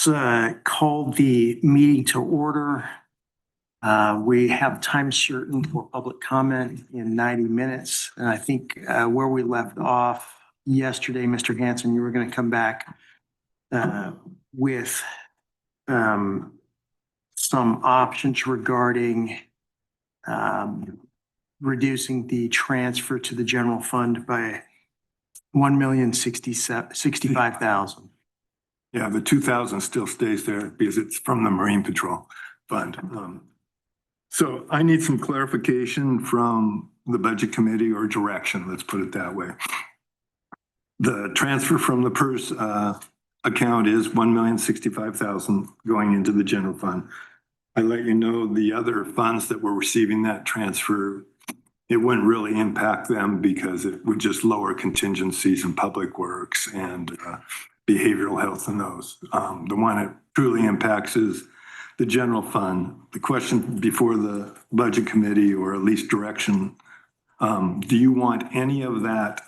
Let's call the meeting to order. We have time certain for public comment in 90 minutes. And I think where we left off yesterday, Mr. Hanson, you were going to come back with some options regarding reducing the transfer to the general fund by $1,065,000. Yeah, the 2,000 still stays there because it's from the Marine Patrol Fund. So I need some clarification from the Budget Committee, or direction, let's put it that way. The transfer from the PERS account is $1,065,000 going into the general fund. I let you know the other funds that were receiving that transfer, it wouldn't really impact them because it would just lower contingencies in public works and behavioral health and those. The one it truly impacts is the general fund. The question before the Budget Committee, or at least direction, do you want any of that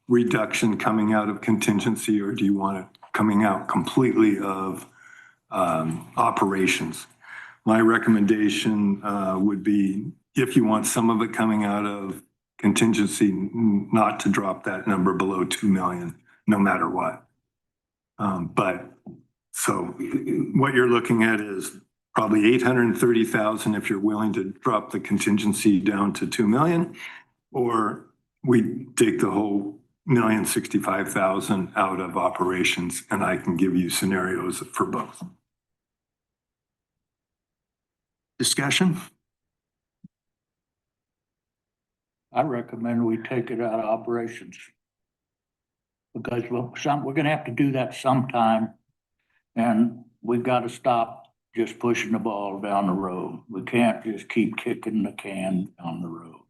reduction coming out of contingency, or do you want it coming out completely of operations? My recommendation would be, if you want some of it coming out of contingency, not to drop that number below 2 million, no matter what. But so what you're looking at is probably 830,000 if you're willing to drop the contingency down to 2 million, or we take the whole $1,065,000 out of operations, and I can give you scenarios for both. Discussion? I recommend we take it out of operations, because we're going to have to do that sometime, and we've got to stop just pushing the ball down the road. We can't just keep kicking the can down the road.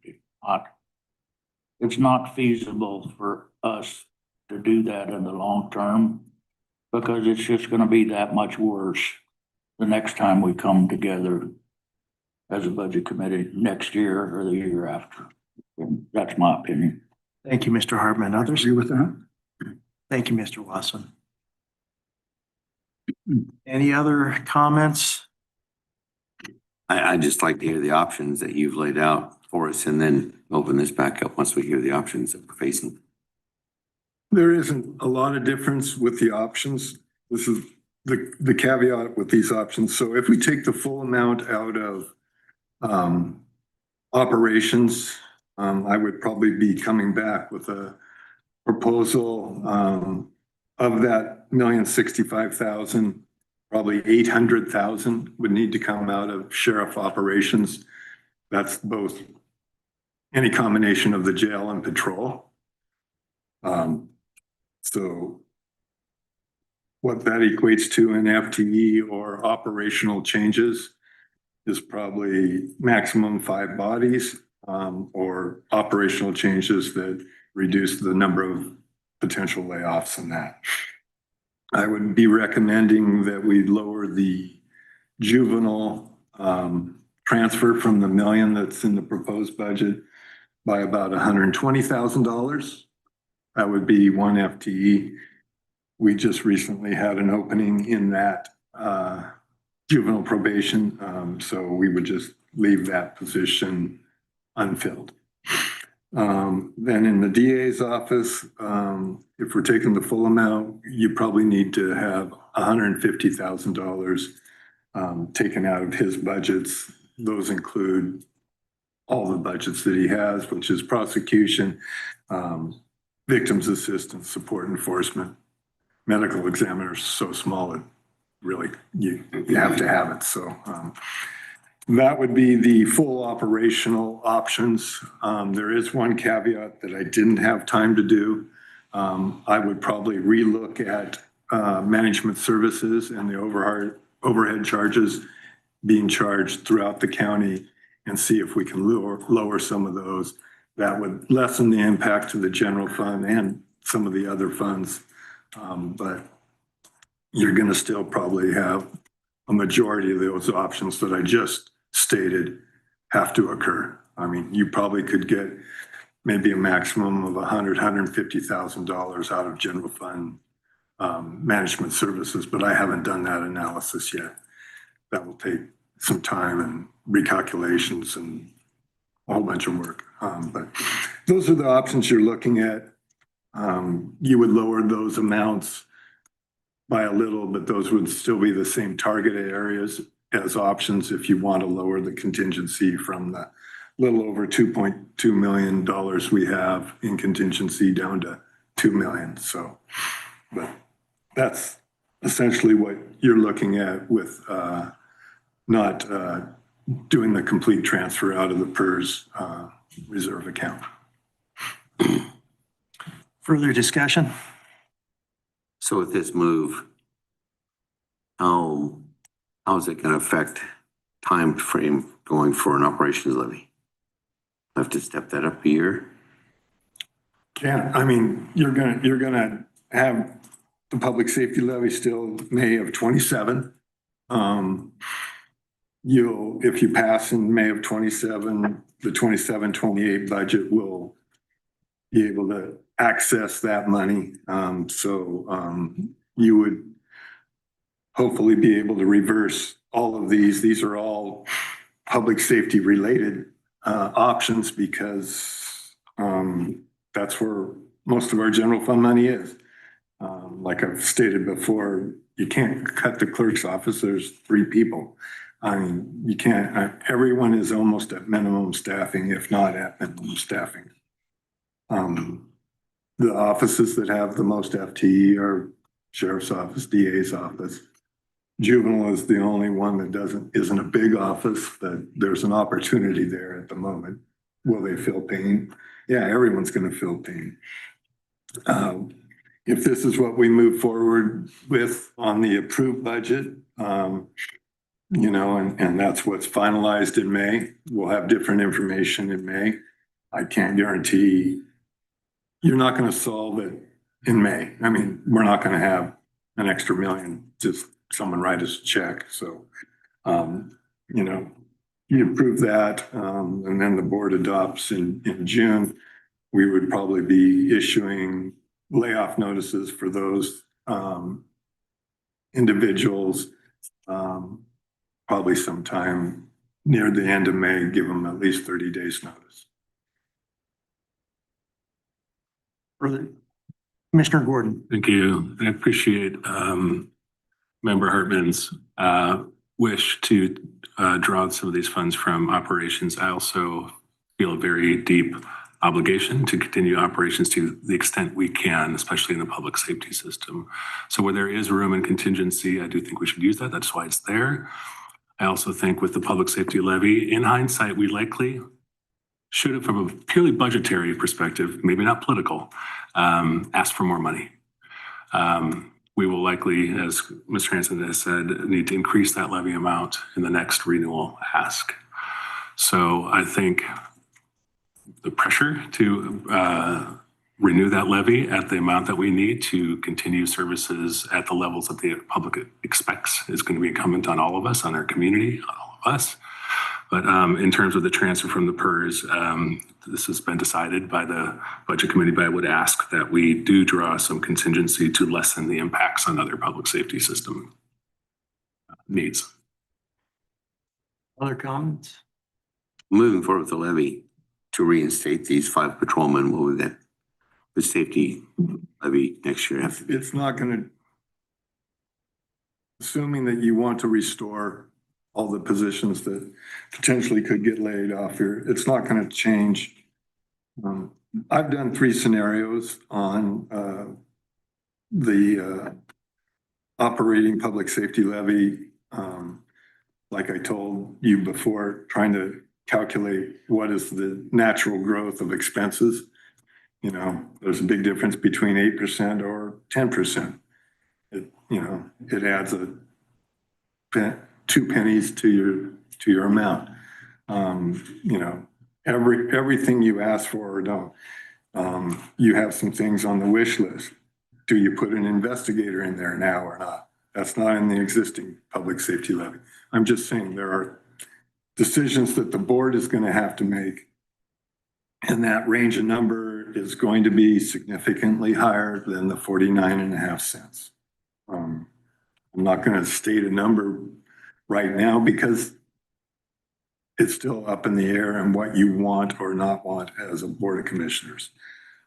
It's not feasible for us to do that in the long term, because it's just going to be that much worse the next time we come together as a budget committee next year or the year after. That's my opinion. Thank you, Mr. Hartman. Others? Agree with that? Thank you, Mr. Watson. Any other comments? I'd just like to hear the options that you've laid out for us, and then open this back up once we hear the options that we're facing. There isn't a lot of difference with the options. This is the caveat with these options. So if we take the full amount out of operations, I would probably be coming back with a proposal of that $1,065,000, probably 800,000 would need to come out of sheriff operations. That's both any combination of the jail and patrol. So what that equates to in FTE or operational changes is probably maximum 5 bodies, or operational changes that reduce the number of potential layoffs in that. I would be recommending that we lower the juvenile transfer from the $1 million that's in the proposed budget by about $120,000. That would be 1 FTE. We just recently had an opening in that juvenile probation, so we would just leave that position unfilled. Then in the DA's office, if we're taking the full amount, you probably need to have $150,000 taken out of his budgets. Those include all the budgets that he has, which is prosecution, victims assistance, support enforcement, medical examiners, so small that really you have to have it. So that would be the full operational options. There is one caveat that I didn't have time to do. I would probably relook at management services and the overhead charges being charged throughout the county, and see if we can lower some of those. That would lessen the impact to the general fund and some of the other funds. But you're going to still probably have a majority of those options that I just stated have to occur. I mean, you probably could get maybe a maximum of $150,000 out of general fund management services, but I haven't done that analysis yet. That will take some time and recalculations and a whole bunch of work. But those are the options you're looking at. You would lower those amounts by a little, but those would still be the same targeted areas as options if you want to lower the contingency from the little over $2.2 million we have in contingency down to 2 million. So, but that's essentially what you're looking at with not doing the complete transfer out of the PERS reserve account. Further discussion? So with this move, how is it going to affect time frame going for an operations levy? Have to step that up a year? Yeah, I mean, you're gonna have the public safety levy still May of 27. If you pass in May of 27, the 27-28 budget will be able to access that money. You would hopefully be able to reverse all of these. These are all public safety related options because that's where most of our general fund money is. Like I've stated before, you can't cut the clerk's office. There's 3 people. I mean, you can't, everyone is almost at minimum staffing, if not at minimum staffing. The offices that have the most FTE are sheriff's office, DA's office. Juvenile is the only one that isn't a big office, that there's an opportunity there at the moment. Will they feel pain? Yeah, everyone's going to feel pain. If this is what we move forward with on the approved budget, you know, and that's what's finalized in May, we'll have different information in May. I can't guarantee you're not going to solve it in May. I mean, we're not going to have an extra million, just someone write us a check. So, you know, you approve that, and then the board adopts in June. We would probably be issuing layoff notices for those individuals, probably sometime near the end of May, give them at least 30 days notice. Further, Commissioner Gordon. Thank you. I appreciate Member Hartman's wish to draw some of these funds from operations. I also feel a very deep obligation to continue operations to the extent we can, especially in the public safety system. So where there is room and contingency, I do think we should use that. That's why it's there. I also think with the public safety levy, in hindsight, we likely should have, from a purely budgetary perspective, maybe not political, ask for more money. We will likely, as Mr. Hanson has said, need to increase that levy amount in the next renewal ask. So I think the pressure to renew that levy at the amount that we need to continue services at the levels that the public expects is going to be incumbent on all of us, on our community, on all of us. But in terms of the transfer from the PERS, this has been decided by the Budget Committee, but I would ask that we do draw some contingency to lessen the impacts on other public safety system needs. Other comments? Moving forward with the levy to reinstate these 5 patrolmen, what would that, the safety levy next year have to be? It's not going to, assuming that you want to restore all the positions that potentially could get laid off here, it's not going to change. I've done 3 scenarios on the operating public safety levy. Like I told you before, trying to calculate what is the natural growth of expenses. You know, there's a big difference between 8% or 10%. It adds 2 pennies to your amount. You know, everything you ask for or don't. You have some things on the wish list. Do you put an investigator in there now or not? That's not in the existing public safety levy. I'm just saying there are decisions that the board is going to have to make. And that range of number is going to be significantly higher than the 49.5 cents. I'm not going to state a number right now because it's still up in the air and what you want or not want as a board of commissioners.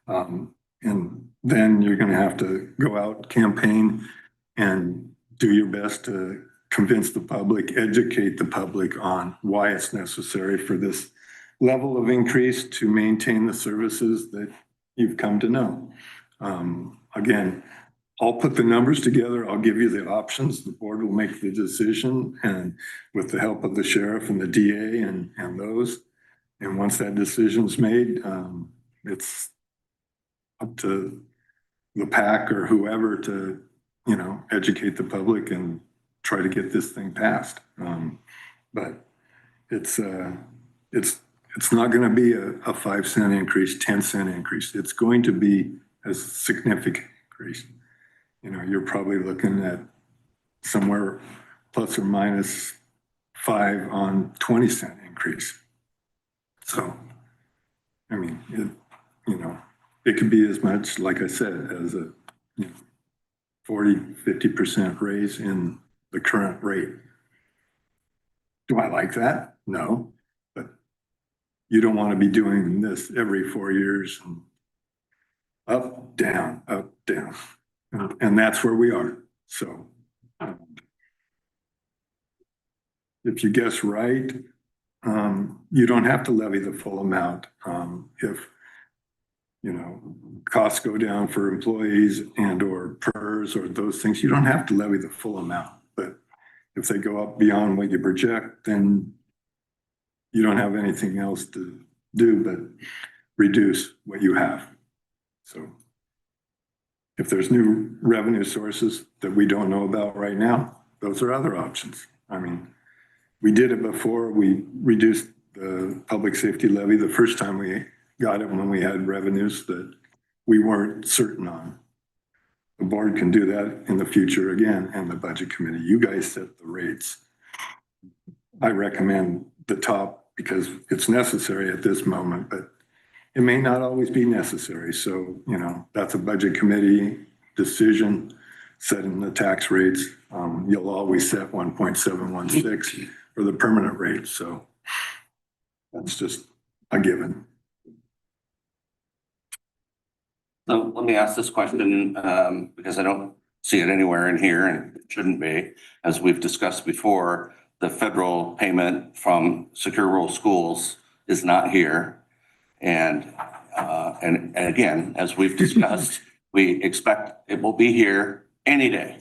And then you're going to have to go out, campaign, and do your best to convince the public, educate the public on why it's necessary for this level of increase to maintain the services that you've come to know. Again, I'll put the numbers together. I'll give you the options. The board will make the decision, and with the help of the sheriff and the DA and those. And once that decision's made, it's up to the PAC or whoever to, educate the public and try to get this thing passed. But it's not going to be a 5 cent increase, 10 cent increase. It's going to be a significant increase. You're probably looking at somewhere plus or minus 5 on 20 cent increase. So, I mean, it could be as much, like I said, as a 40-50% raise in the current rate. Do I like that? No, but you don't want to be doing this every 4 years and up, down, up, down. And that's where we are. So if you guess right, you don't have to levy the full amount. If, costs go down for employees and or PERS or those things, you don't have to levy the full amount. But if they go up beyond what you project, then you don't have anything else to do but reduce what you have. So if there's new revenue sources that we don't know about right now, those are other options. I mean, we did it before. We reduced the public safety levy the first time we got it when we had revenues that we weren't certain on. The board can do that in the future again, and the budget committee. You guys set the rates. I recommend the top because it's necessary at this moment, but it may not always be necessary. So, that's a budget committee decision, setting the tax rates. You'll always set 1.716 for the permanent rate. So that's just a given. So let me ask this question, because I don't see it anywhere in here and it shouldn't be. As we've discussed before, the federal payment from Secure Rural Schools is not here. And again, as we've discussed, we expect it will be here any day.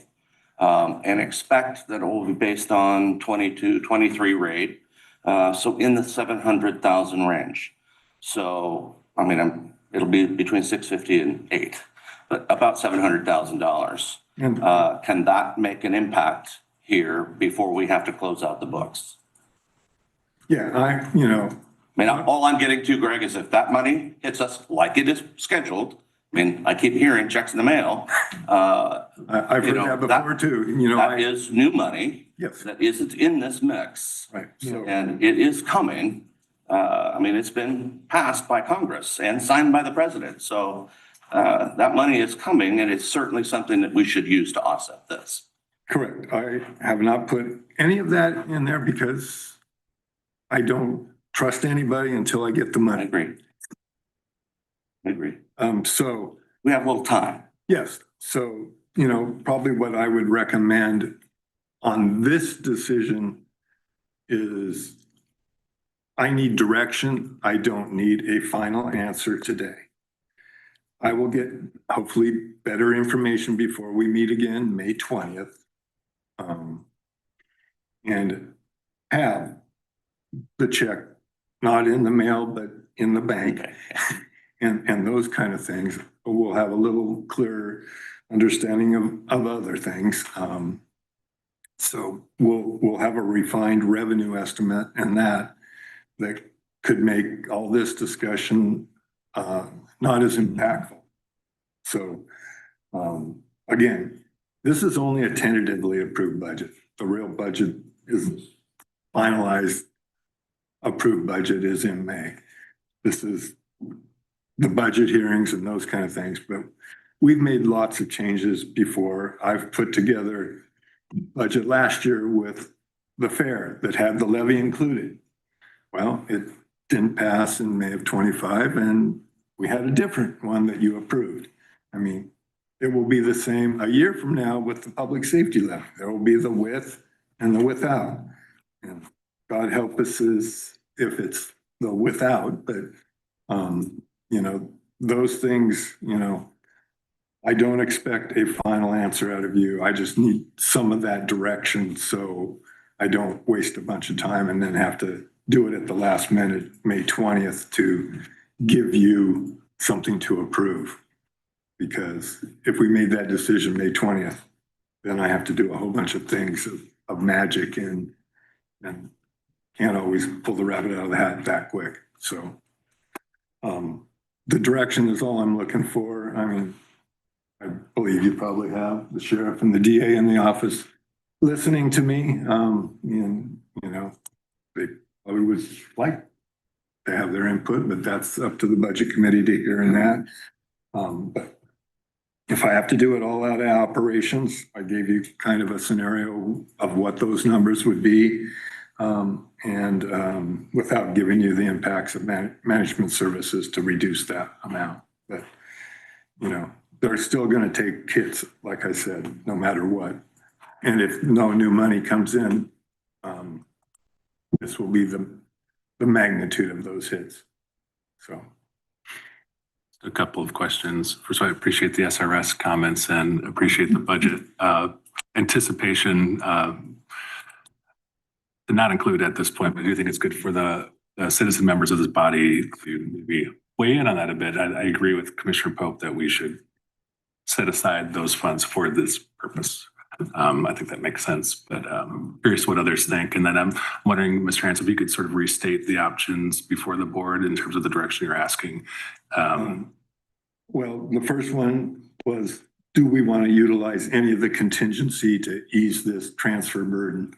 And expect that it will be based on 22, 23 rate. So in the 700,000 range. So, I mean, it'll be between 650 and 8, but about $700,000. Can that make an impact here before we have to close out the books? Yeah, I mean, all I'm getting to, Greg, is if that money hits us like it is scheduled, I mean, I keep hearing checks in the mail. I've heard that before too. That is new money. Yes. That isn't in this mix. Right. And it is coming. I mean, it's been passed by Congress and signed by the president. So that money is coming, and it's certainly something that we should use to offset this. Correct. I have not put any of that in there because I don't trust anybody until I get the I money. agree. So we have a little time. yes. So, probably what I would recommend on this decision is I need direction. I don't need a final answer today. I will get hopefully better information before we meet again, May 20th. And have the check not in the mail, but in the bank. Okay. And those kind of things. We'll have a little clearer understanding of other things. So we'll have a refined revenue estimate, and that could make all this discussion not as impactful. So again, this is only a tentatively approved budget. The real budget is finalized. Approved budget is in May. This is the budget hearings and those kind of things, but we've made lots of changes before. I've put together budget last year with the fair that had the levy included. Well, it didn't pass in May of 25, and we had a different one that you approved. I mean, it will be the same a year from now with the public safety levy. There will be the with and the without. And God help us if it's the without, but you know, those things, you know, I don't expect a final answer out of you. I just need some of that direction so I don't waste a bunch of time and then have to do it at the last minute, May 20th, to give you something to approve. Because if we made that decision May 20th, then I have to do a whole bunch of things of magic and can't always pull the rabbit out of the hat that quick. So the direction is all I'm looking for. I mean, I believe you probably have the sheriff and the DA in the office listening to me. And, you know, they probably would like to have their input, but that's up to the budget committee to hear in that. But if I have to do it all out of operations, I gave you kind of a scenario of what those numbers would be. Without giving you the impacts of management services to reduce that amount. But, you know, they're still going to take hits, like I said, no matter what. And if no new money comes in, this will be the magnitude of those hits. So. A couple of questions. First, I appreciate the SRS comments and appreciate the budget anticipation. Not include at this point, but I do think it's good for the citizen members of this body to maybe weigh in on that a bit. I agree with Commissioner Pope that we should set aside those funds for this purpose. I think that makes sense, but curious what others think. And then I'm wondering, Mr. Hans, if you could sort of restate the options before the board in terms of the direction you're asking. Well, the first one was, do we want to utilize any of the contingency to ease this transfer burden?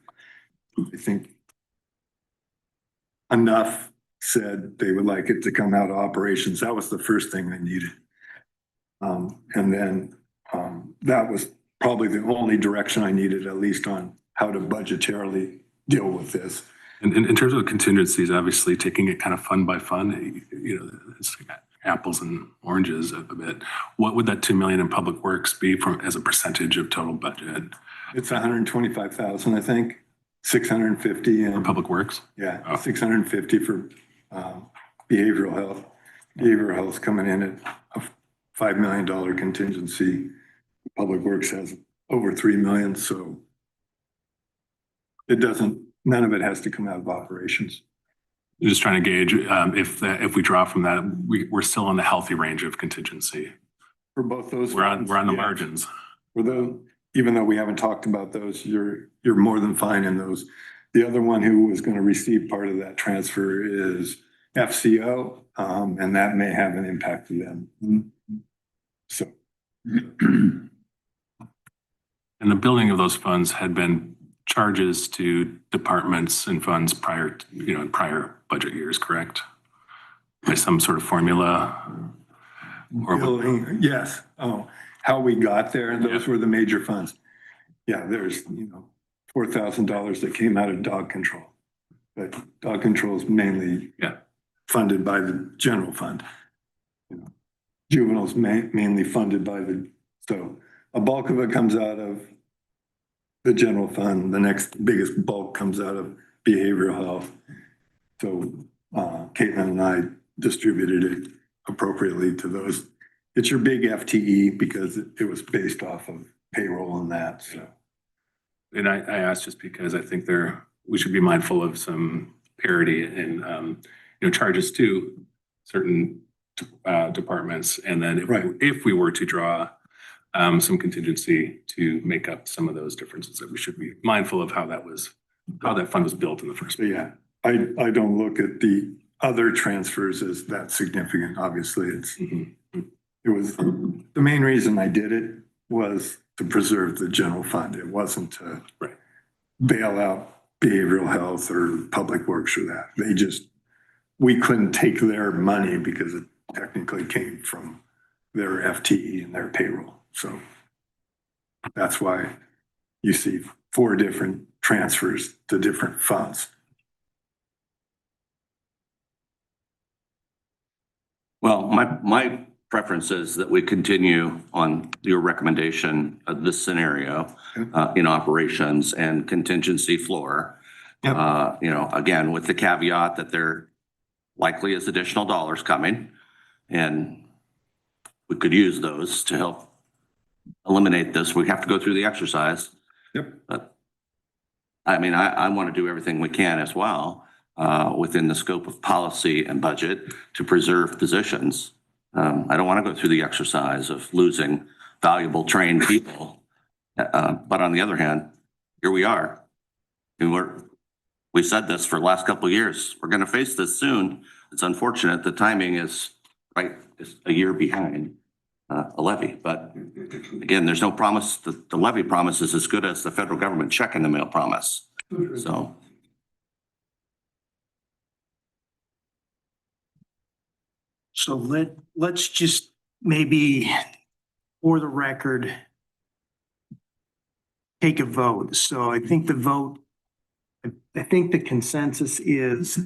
I think enough said they would like it to come out of operations. That was the first thing they needed. And then that was probably the only direction I needed, at least on how to budgetarily deal with this. And in terms of contingencies, obviously taking it kind of fund by fund, you know, it's apples and oranges a bit. What would that 2 million in public works be from as a percentage of total budget? It's 125,000, I think. 650 For and public works? yeah, Oh. 650 for behavioral health. Behavioral health's coming in at a $5 million contingency. Public Works has over 3 million, so it doesn't, none of it has to come out of operations. Just trying to gauge if we draw from that, we're still in the healthy range of contingency. For both those. We're on the yeah. margins. For those, even though we haven't talked about those, you're more than fine in those. The other one who was going to receive part of that transfer is FCO, and that may have an impact to them. So. And the building of those funds had been charges to departments and funds prior, in prior budget years, correct? By some sort of formula? Building, yes. Oh, how we got there, those were the major funds. Yeah, there's, $4,000 that came out of dog control. But dog control is mainly funded by the general fund. Juveniles mainly funded by so a bulk of it comes out of the general fund. The next biggest bulk comes out of behavioral health. So Caitlin and I distributed it appropriately to those. It's your big FTE because it was based off of payroll and that. So. And I asked just because I think we should be mindful of some parity in, charges to certain departments. And then if we were to draw some contingency to make up some of those differences, that we should be mindful of how that fund was built in the first place. Yeah, I don't look at the other transfers as that significant. Obviously, it was the main reason I did it was to preserve the general fund. It wasn't to bail out behavioral health or public works or that. We couldn't take their money because technically came from their FTE and their payroll. So that's why you see 4 different transfers to different funds. Well, my preference is that we continue on your recommendation of this scenario in operations and contingency floor. Yep. You know, again, with the caveat that there likely is additional dollars coming, and we could use those to help eliminate this. We have to go through the exercise. Yep. But I mean, I want to do everything we can as well within the scope of policy and budget to preserve positions. I don't want to go through the exercise of losing valuable trained people. But on the other hand, here we are. And we said this for the last couple of years. We're going to face this soon. It's unfortunate. The timing is is a year behind a levy. But again, there's no promise. The levy promise is as good as the federal government check in the mail promise. So. So let's just maybe, for the record, take a vote. So I think I think the consensus is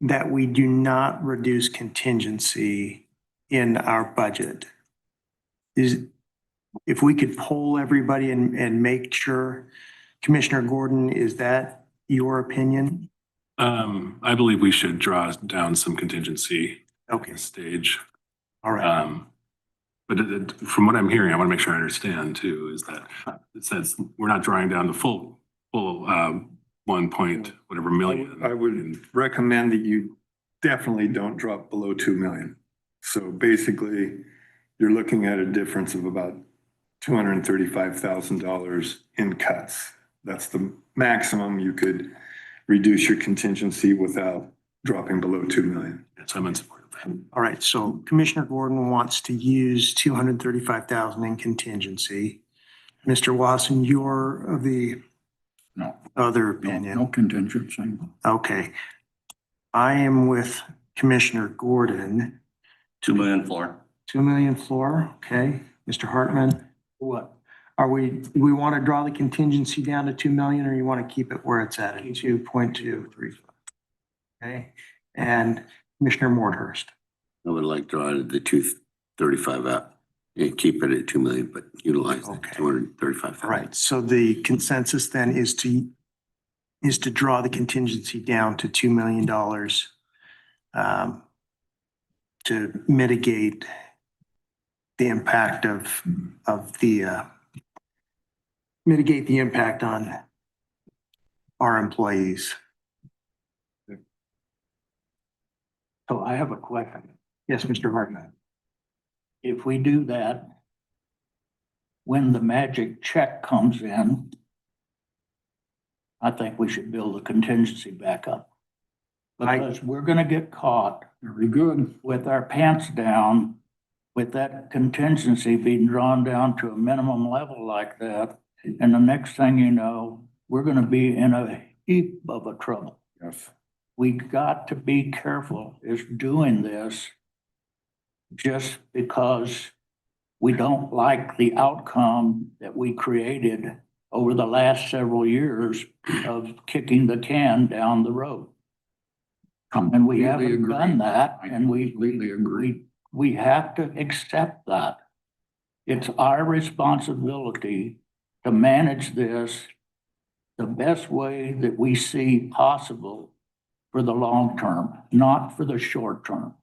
that we do not reduce contingency in our budget. If we could poll everybody and make sure, Commissioner Gordon, is that your opinion? I believe we should draw down some contingency at Okay, this stage. all right. But from what I'm hearing, I want to make sure I understand too, is that it says we're not drawing down the full 1 point whatever million. I would recommend that you definitely don't drop below 2 million. So basically, you're looking at a difference of about $235,000 in cuts. That's the maximum you could reduce your contingency without dropping below 2 million. Yes, I'm in support of that. All right, so Commissioner Gordon wants to use 235,000 in contingency. Mr. Wasson, you're of the No. other No opinion. contingency. Okay. I am with Commissioner Gordon. 2 million floor. 2 million floor, okay. Mr. Hartman, What? do we want to draw the contingency down to 2 million, or you want to keep it where it's at 2.235? Okay, and Commissioner Mordhurst. I would like to add the 235 out. Yeah, keep it at 2 million, but utilize the Okay. 235,000. All right, so the consensus then is to draw the contingency down to $2 million to mitigate the impact mitigate the impact on our employees. So I have a question. Yes, Mr. Hartman. If we do that, when the magic check comes in, I think we should build a contingency back up. Because we're gonna get caught. Very good. With our pants down, with that contingency being drawn down to a minimum level like that. And the next thing you know, we're gonna be in a heap of a trouble. Yes. We got to be careful is doing this just because we don't like the outcome that we created over the last several years of kicking the can down the road. And we haven't done that, and we have to accept that. It's our responsibility to manage this the best way that we see possible for the long term, not for the short term.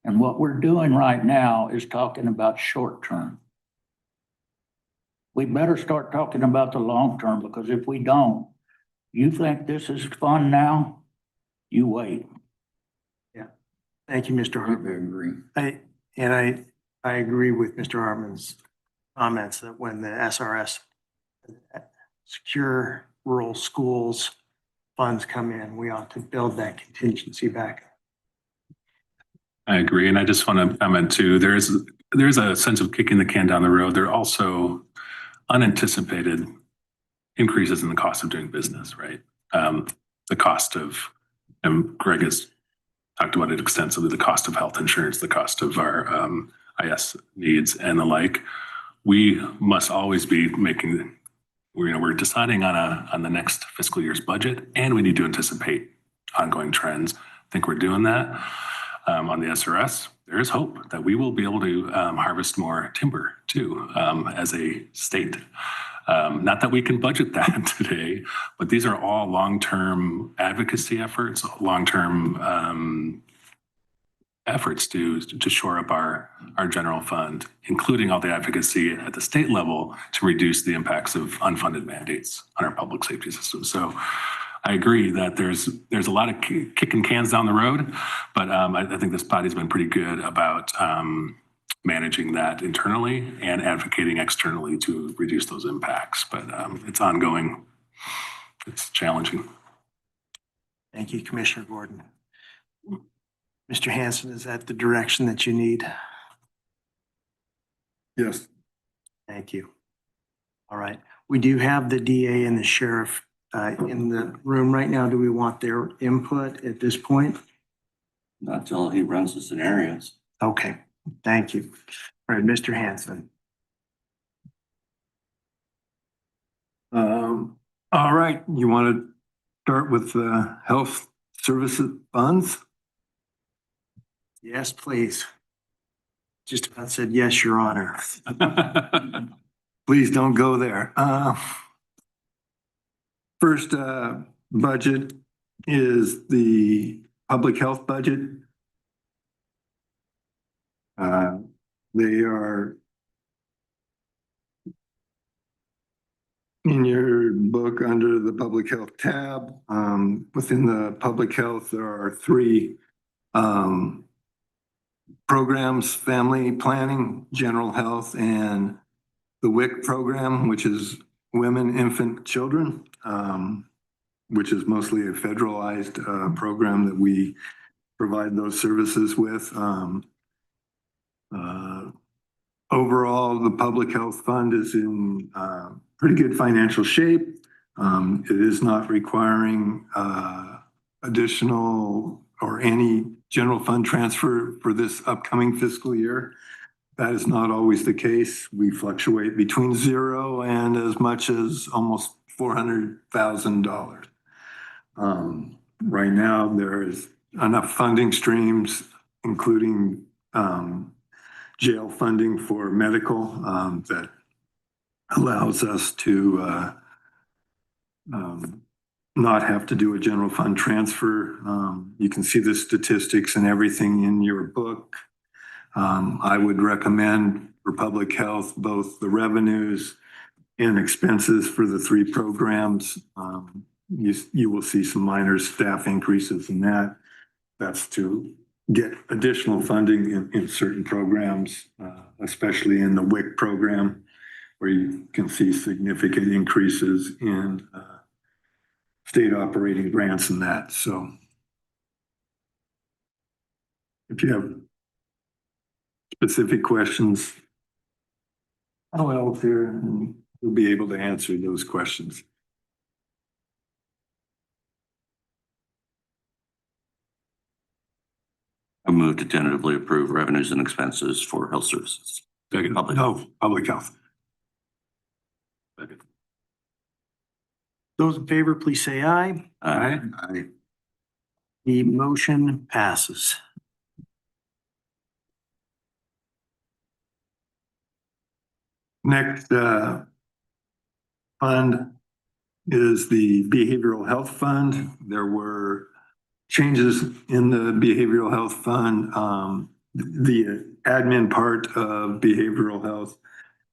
And what we're doing right now is talking about short term. We better start talking about the long term, because if we don't, you think this is fun now, you wait. Thank you, Mr. Hartman. Agree. I agree with Mr. Hartman's comments that when the SRS, Secure Rural Schools funds come in, we ought to build that contingency back. I agree. And I just want to comment too, there's a sense of kicking the can down the road. There are also unanticipated increases in the cost of doing business, right? The cost of, and Greg has talked about it extensively, the cost of health insurance, the cost of our IS needs and the like. We must always be making, we're deciding on the next fiscal year's budget, and we need to anticipate ongoing trends. I think we're doing that. On the SRS, there is hope that we will be able to harvest more timber too, as a state. Not that we can budget that today, but these are all long-term advocacy efforts, long-term efforts to shore up our general fund, including all the advocacy at the state level to reduce the impacts of unfunded mandates on our public safety system. So I agree that there's a lot of kicking cans down the road, but I think this body's been pretty good about managing that internally and advocating externally to reduce those impacts. But it's ongoing. It's challenging. Thank you, Commissioner Gordon. Mr. Hanson, is that the direction that you need? Yes. Thank you. All right. We do have the DA and the sheriff in the room right now. Do we want their input at this point? Not till he runs the scenarios. Okay, thank you. All right, Mr. Hanson. All right, you want to start with health services funds? Yes, please. Just about said yes, Your Honor. Please don't go there. First budget is the public health budget. They are in your book under the public health tab. Within the public health, there are three programs: family planning, general health, and the WIC program, which is women, infant, children, which is mostly a federalized program that we provide those services with. Overall, the public health fund is in pretty good financial shape. It is not requiring additional or any general fund transfer for this upcoming fiscal year. That is not always the case. We fluctuate between zero and as much as almost $400,000. Right now, there is enough funding streams, including jail funding for medical, that allows us to not have to do a general fund transfer. You can see the statistics and everything in your book. I would recommend for public health, both the revenues and expenses for the three programs. You will see some minor staff increases in that. That's to get additional funding in certain programs, especially in the WIC program, where you can see significant increases in state operating grants and that. So if you have specific questions, I'll help here and we'll be able to answer those questions. I move to tentatively approve revenues and expenses for health services. Second. Public. No, public health. Second. Those in favor, please say aye. Aye. The motion passes. Next fund is the behavioral health fund. There were changes in the behavioral health fund. The admin part of behavioral health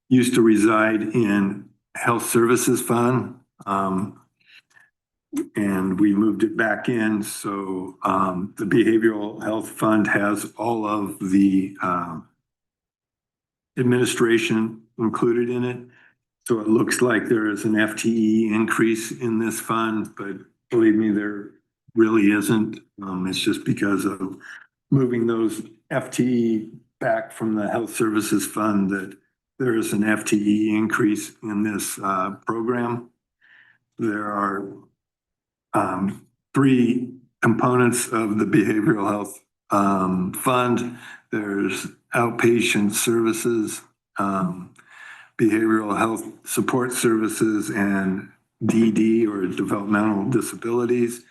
used to reside in health services fund. And we moved it back in. So the behavioral health fund has all of the administration included in it. So it looks like there is an FTE increase in this fund, but believe me, there really isn't. It's just because of moving those FTE back from the health services fund that there is an FTE increase in this program. There are three components of the behavioral health fund. There's outpatient services, behavioral health support services, and DD or developmental disabilities.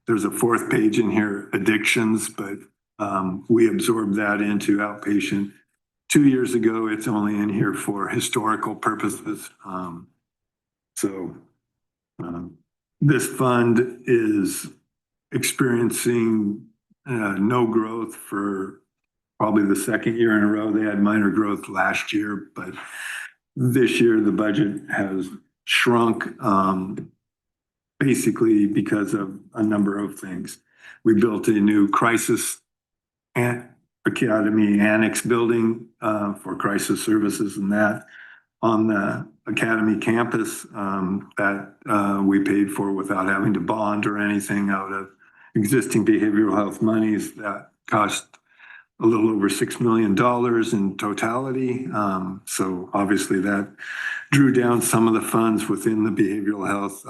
There's a fourth page in here, addictions, but we absorbed that into outpatient 2 years ago. It's only in here for historical purposes. This fund is experiencing no growth for probably the second year in a row. They had minor growth last year, but this year the budget has shrunk basically because of a number of things. We built a new crisis academy annex building for crisis services, and that on the academy campus that we paid for without having to bond or anything out of existing behavioral health monies. That cost a little over $6 million in totality. So obviously that drew down some of the funds within the behavioral health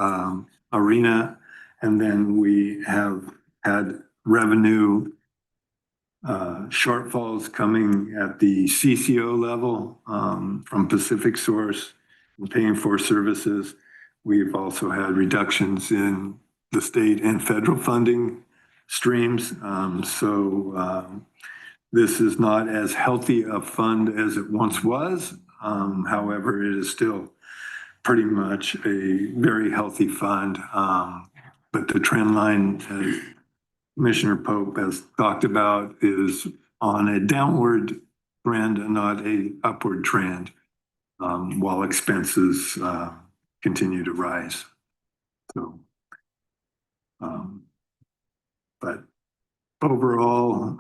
arena. And then we have had revenue shortfalls coming at the CCO level from Pacific Source and paying for services. We've also had reductions in the state and federal funding streams. This is not as healthy a fund as it once was. However, it is still pretty much a very healthy fund. But the trend line, as Commissioner Pope has talked about, is on a downward trend and not a upward trend, while expenses continue to rise. So, but overall,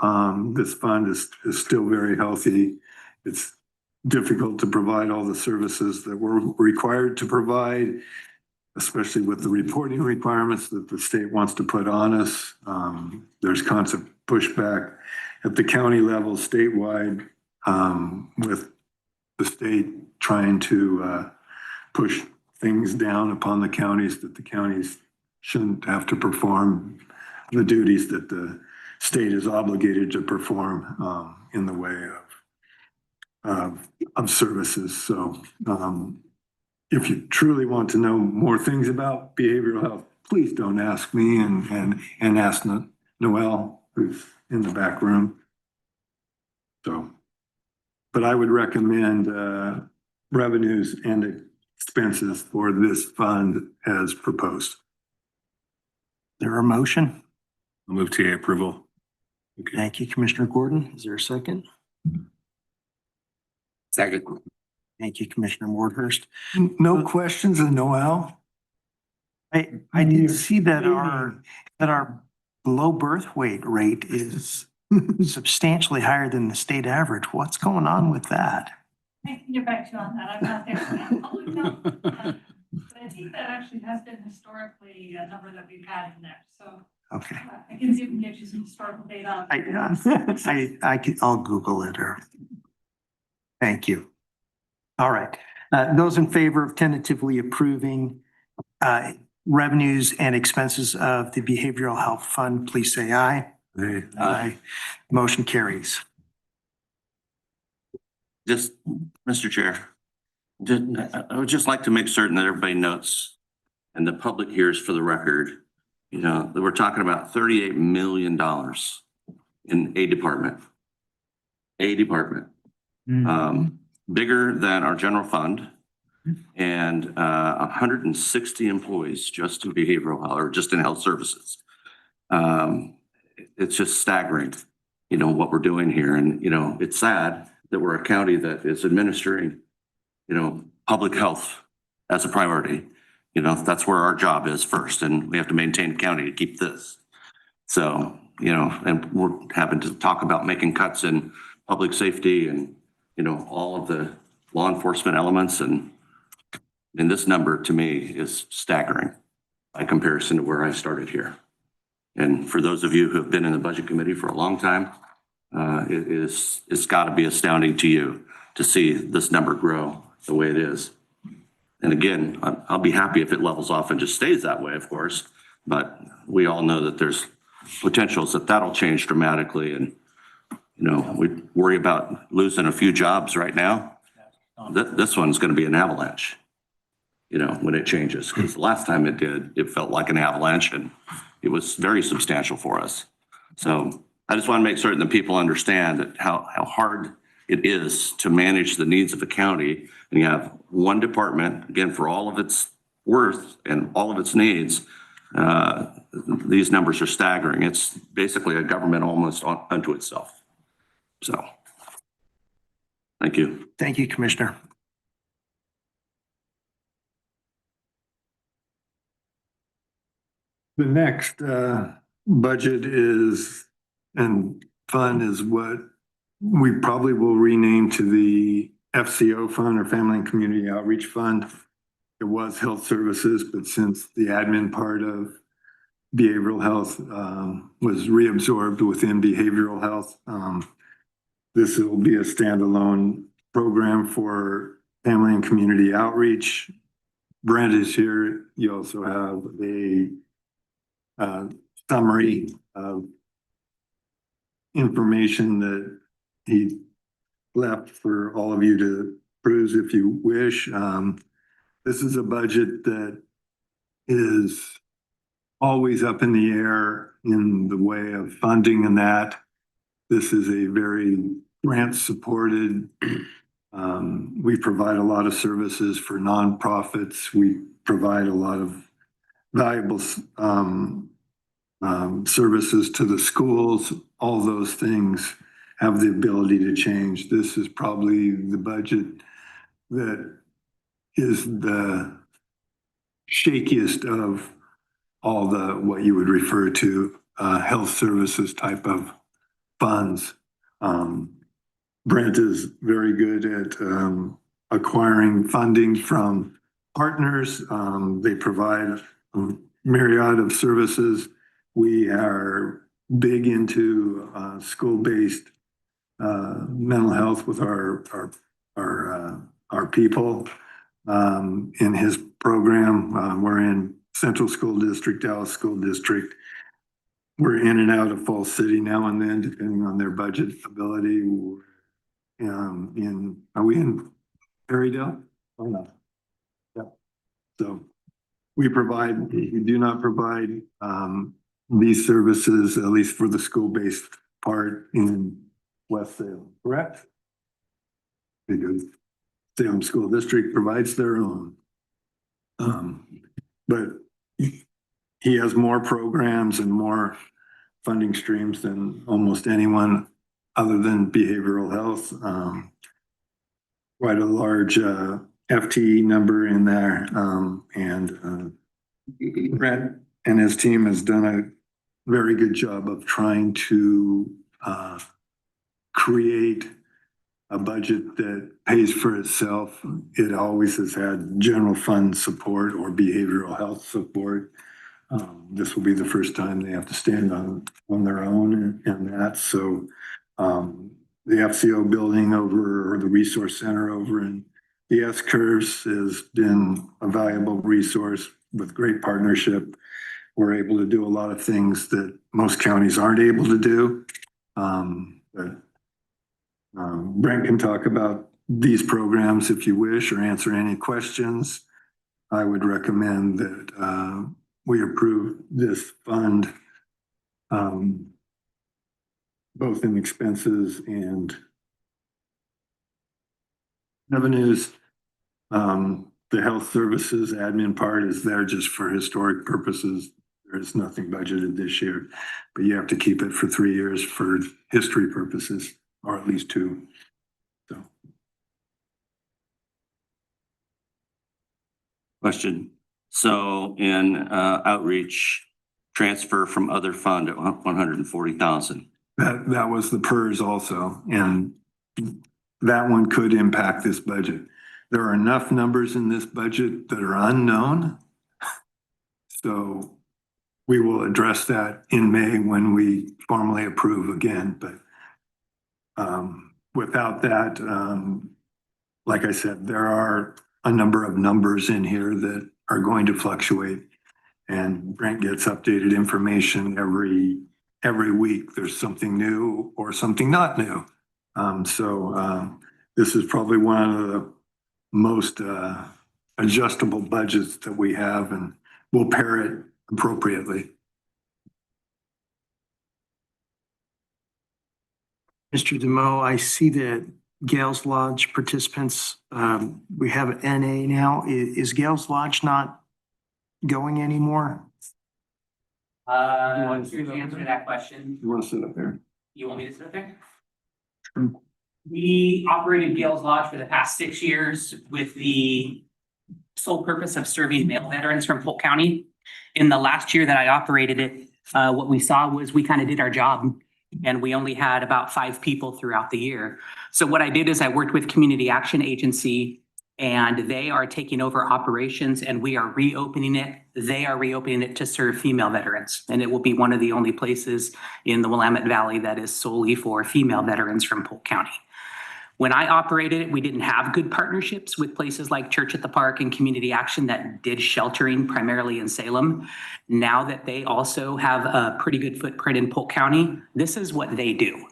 this fund is still very healthy. It's difficult to provide all the services that we're required to provide, especially with the reporting requirements that the state wants to put on us. There's constant pushback at the county level, statewide, with the state trying to push things down upon the counties, that the counties shouldn't have to perform the duties that the state is obligated to perform in the way of services. So if you truly want to know more things about behavioral health, please don't ask me and ask Noel, who's in the back room. So, but I would recommend revenues and expenses for this fund as proposed. There a motion? I'll move TA approval. Okay. Thank you, Commissioner Gordon. Is there a second? Second. Thank you, Commissioner Wardhurst. No questions of Noel? I did see that our low birth weight rate is substantially higher than the state average. What's going on with that? I can get back to you on that. I'm not there. I'll look up, but I think that actually has been historically a number that we've had in there. So Okay. I can see if we can get you some historical data. I'll Google it or. Thank you. All right. Those in favor of tentatively approving revenues and expenses of the Behavioral Health Fund, please say aye. Hey. Aye. Motion carries. Just, Mr. Chair, I would just like to make certain that everybody notes and the public hears for the record, you know, that we're talking about $38 million in a department. Bigger than our general fund, and 160 employees just in behavioral health or just in health services. It's just staggering, you know, what we're doing here. And, you know, it's sad that we're a county that is administering, you know, public health as a priority. You know, that's where our job is first, and we have to maintain the county to keep this. So, you know, and we're having to talk about making cuts in public safety and, you know, all of the law enforcement elements. And this number to me is staggering by comparison to where I started here. And for those of you who have been in the budget committee for a long time, it's got to be astounding to you to see this number grow the way it is. And again, I'll be happy if it levels off and just stays that way, of course. But we all know that there's potential is that that'll change dramatically and, we worry about losing a few jobs right now. This one's going to be an avalanche, when it changes. Because the last time it did, it felt like an avalanche and it was very substantial for us. So I just want to make certain that people understand that how hard it is to manage the needs of a county. And you have one department, again, for all of its worth and all of its needs. These numbers are staggering. It's basically a government almost unto itself. So, thank you. Thank you, Commissioner. The next budget is, and fund is what we probably will rename to the FCO fund, or Family and Community Outreach Fund. It was health services, but since the admin part of behavioral health was reabsorbed within behavioral health, this will be a standalone program for family and community outreach. Brent is here. You also have a summary of information that he left for all of you to peruse if you wish. This is a budget that is always up in the air in the way of funding and that. This is a very grant supported. We provide a lot of services for nonprofits. We provide a lot of valuable services to the schools. All those things have the ability to change. This is probably the budget that is the shakiest of all the what you would refer to health services type of funds. Brent is very good at acquiring funding from partners. They provide a myriad of services. We are big into school-based mental health with our people. In his program, we're in Central School District, Dallas School District. We're in and out of Falls City now and then, depending on their budget ability. Are we in Perrydale or not? Yeah. So we do not provide these services, at least for the school-based part in West Salem, correct? Because Salem School District provides their own. But he has more programs and more funding streams than almost anyone other than behavioral health. Quite a large FTE number in there. And Brent and his team has done a very good job of trying to create a budget that pays for itself. It always has had general fund support or behavioral health support. This will be the first time they have to stand on their own and that. So the FCO building over, or the resource center over in the S-Curves has been a valuable resource with great partnership. We're able to do a lot of things that most counties aren't able to do. Brent can talk about these programs if you wish, or answer any questions. I would recommend that we approve this fund, both in expenses and revenues. The health services admin part is there just for historic purposes. There is nothing budgeted this year, but you have to keep it for 3 years for history purposes, or at least 2. So. Question. So in outreach, transfer from other fund at 140,000. That was the PERS also, and that one could impact this budget. There are enough numbers in this budget that are unknown. So we will address that in May when we formally approve again. But without that, like I said, there are a number of numbers in here that are going to fluctuate. And Brent gets updated information every every week there's something new or something not new. This is probably one of the most adjustable budgets that we have, and we'll pair it appropriately. Mr. Demo, I see that Gales Lodge participants, we have NA now. Is Gales Lodge not going anymore? To answer that question, You want to sit up there? you want me to sit up there? We operated Gales Lodge for the past 6 years with the sole purpose of serving male veterans from Polk County. In the last year that I operated it, what we saw was we kind of did our job and we only had about 5 people throughout the year. So what I did is I worked with Community Action Agency and they are taking over operations and we are reopening it. They are reopening it to serve female veterans. And it will be one of the only places in the Willamette Valley that is solely for female veterans from Polk County. When I operated it, we didn't have good partnerships with places like Church at the Park and Community Action that did sheltering primarily in Salem. Now that they also have a pretty good footprint in Polk County, this is what they do.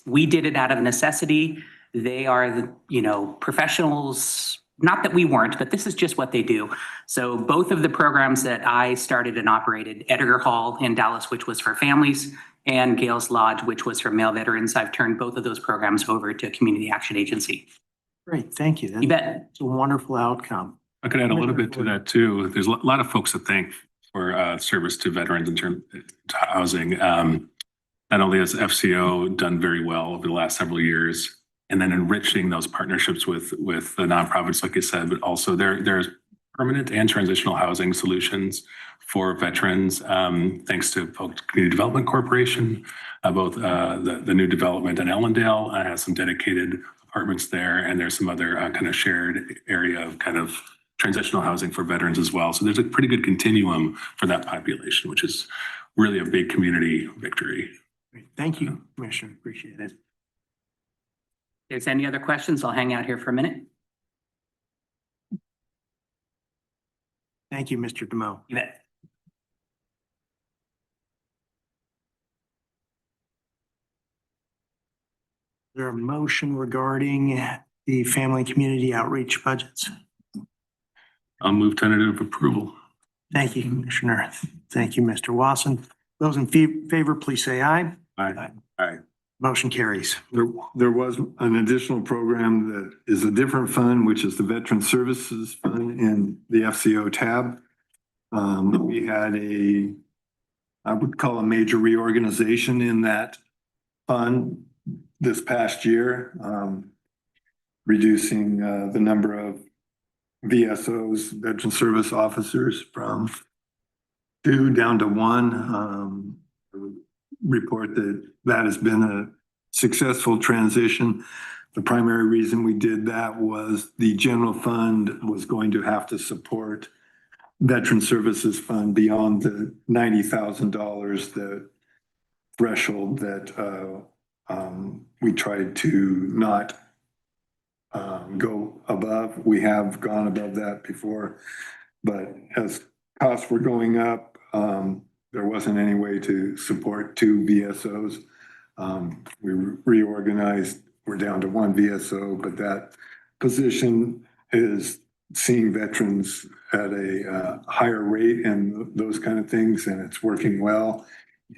We did it out of necessity. They are the, professionals, not that we weren't, but this is just what they do. So both of the programs that I started and operated, Edgar Hall in Dallas, which was for families, and Gales Lodge, which was for male veterans, I've turned both of those programs over to Community Action Agency. Great, thank you. You bet. It's a wonderful outcome. I could add a little bit to that too. There's a lot of folks to thank for service to veterans in terms of housing. Not only has FCO done very well over the last several years, and then enriching those partnerships with the nonprofits, like I said, but also there's permanent and transitional housing solutions for veterans, thanks to Polk Community Development Corporation. Both the new development in Ellendale has some dedicated apartments there, and there's some other kind of shared area of kind of transitional housing for veterans as well. So there's a pretty good continuum for that population, which is really a big community victory. Great. Thank you, Commissioner. Appreciate it. If there's any other questions, I'll hang out here for a minute. Thank you, Mr. Demo. You bet. Is there a motion regarding the family and community outreach budgets? I'll move tentative approval. Thank you, Commissioner. Thank you, Mr. Wasson. Those in favor, please say aye. Aye. Aye. Motion carries. There was an additional program that is a different fund, which is the Veteran Services Fund in the FCO tab. We had I would call a major reorganization in that fund this past year, reducing the number of VSOs, Veteran Service Officers, from 2 down to 1. Report that has been a successful transition. The primary reason we did that was the general fund was going to have to support Veteran Services Fund beyond the $90,000, the threshold that we tried to not go above. We have gone above that before, but as costs were going up, there wasn't any way to support 2 VSOs. We reorganized, we're down to 1 VSO, but that position is seeing veterans at a higher rate and those kind of things, and it's working well.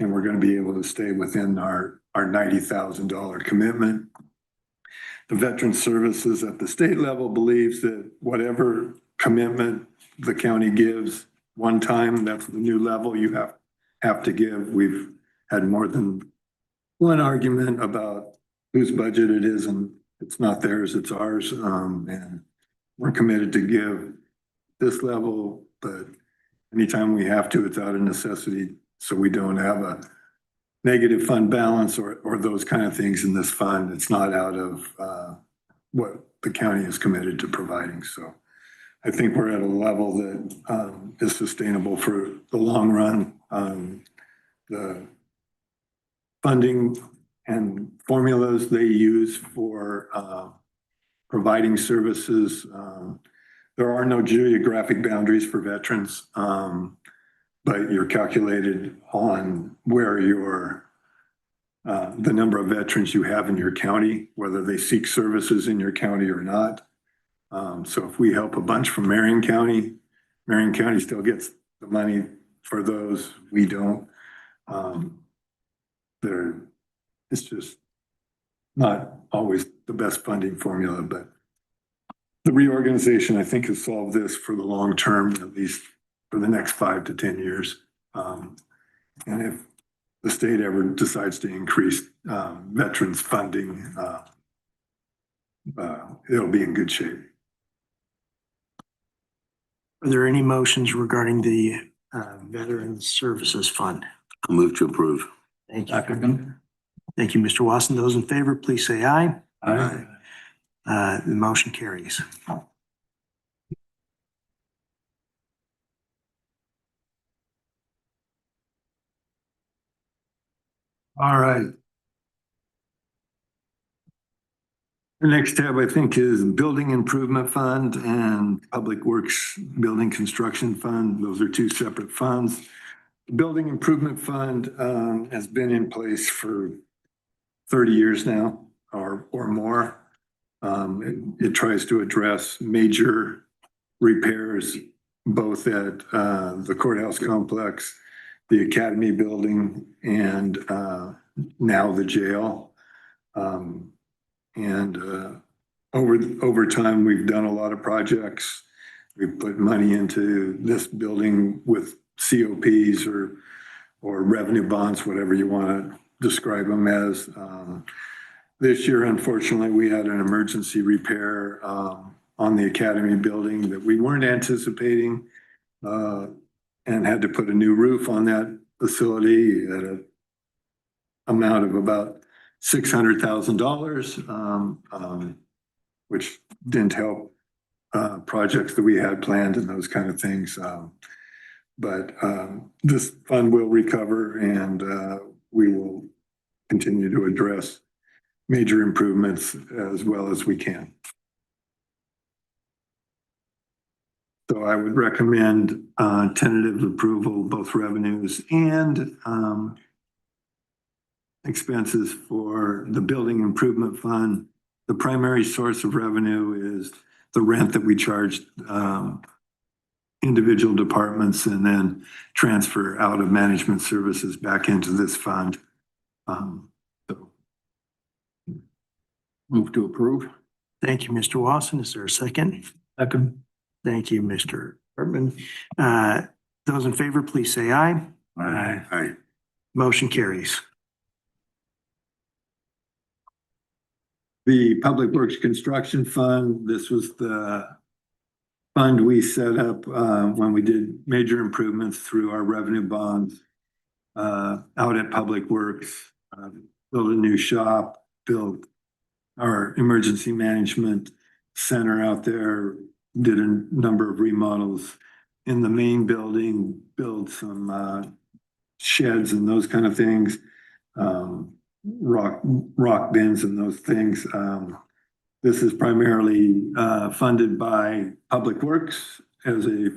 And we're going to be able to stay within our $90,000 commitment. The Veteran Services at the state level believes that whatever commitment the county gives one time, that's the new level you have to give. We've had more than one argument about whose budget it is, and it's not theirs, it's ours. And we're committed to give this level, but anytime we have to, it's out of necessity, so we don't have a negative fund balance or those kind of things in this fund. It's not out of what the county is committed to providing. So I think we're at a level that is sustainable for the long run. The funding and formulas they use for providing services, there are no geographic boundaries for veterans, but you're calculated on where your the number of veterans you have in your county, whether they seek services in your county or not. So if we help a bunch from Marion County still gets the money for those. We don't. It's just not always the best funding formula, but the reorganization, I think, has solved this for the long term, at least for the next 5 to 10 years. And if the state ever decides to increase veterans funding, it'll be in good shape. Are there any motions regarding the Veteran Services Fund? I'll move to approve. Thank you. Second. Thank you, Mr. Watson. Those in favor, please say aye. Aye. The motion carries. All right. The next tab, I think, is Building Improvement Fund and Public Works Building Construction Fund. Those are two separate funds. The Building Improvement Fund has been in place for 30 years now or more. It tries to address major repairs, both at the courthouse complex, the academy building, and now the jail. Over time, we've done a lot of projects. We've put money into this building with COPs or revenue bonds, whatever you want to describe them as. This year, unfortunately, we had an emergency repair on the academy building that we weren't anticipating, and had to put a new roof on that facility at an amount of about $600,000, which didn't help projects that we had planned and those kind of things. But this fund will recover, and we will continue to address major improvements as well as we can. So I would recommend tentative approval, both revenues and expenses for the Building Improvement Fund. The primary source of revenue is the rent that we charge individual departments, and then transfer out of management services back into this fund. Move to approve. Thank you, Mr. Watson. Is there a second? Second. Thank you, Mr. Hartman. Those in favor, please say aye. Aye. Motion carries. The Public Works Construction Fund, this was the fund we set up when we did major improvements through our revenue bonds out at Public Works, built a new shop, built our emergency management center out there, did a number of remodels in the main building, built some sheds and those kind of things, rock bins and those things. This is primarily funded by Public Works as a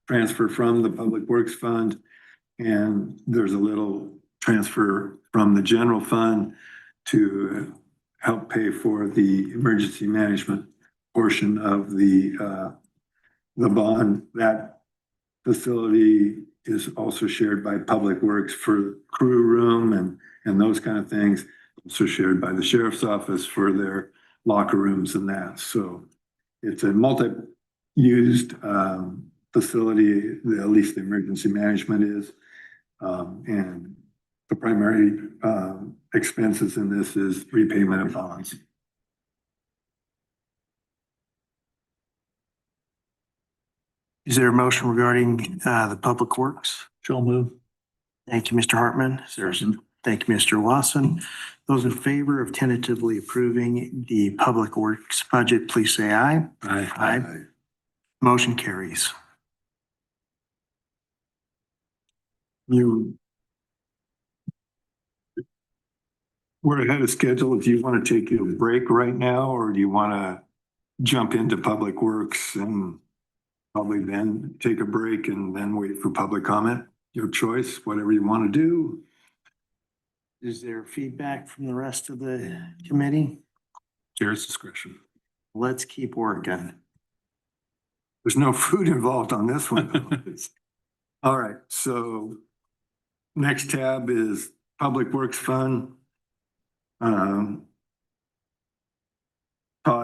transfer from the Public Works Fund. And there's a little transfer from the general fund to help pay for the emergency management portion of the bond. That facility is also shared by Public Works for crew room and those kind of things. Also shared by the sheriff's office for their locker rooms and that. So it's a multi-used facility, at least the emergency management is. And the primary expenses in this is repayment of bonds. Is there a motion regarding the Public Works? So move. Thank you, Mr. Hartman. Thank you, Mr. Watson. Those in favor of tentatively approving the Public Works budget, please say aye. Aye. Motion carries. We're ahead of schedule. Do you want to take a break right now, or do you want to jump into Public Works and probably then take a break and then wait for public comment? your choice, whatever you want to do. Is there feedback from the rest of the committee? Chair's discretion. Let's keep working. There's no food involved on this one. All right, so next tab is Public Works Fund. Todd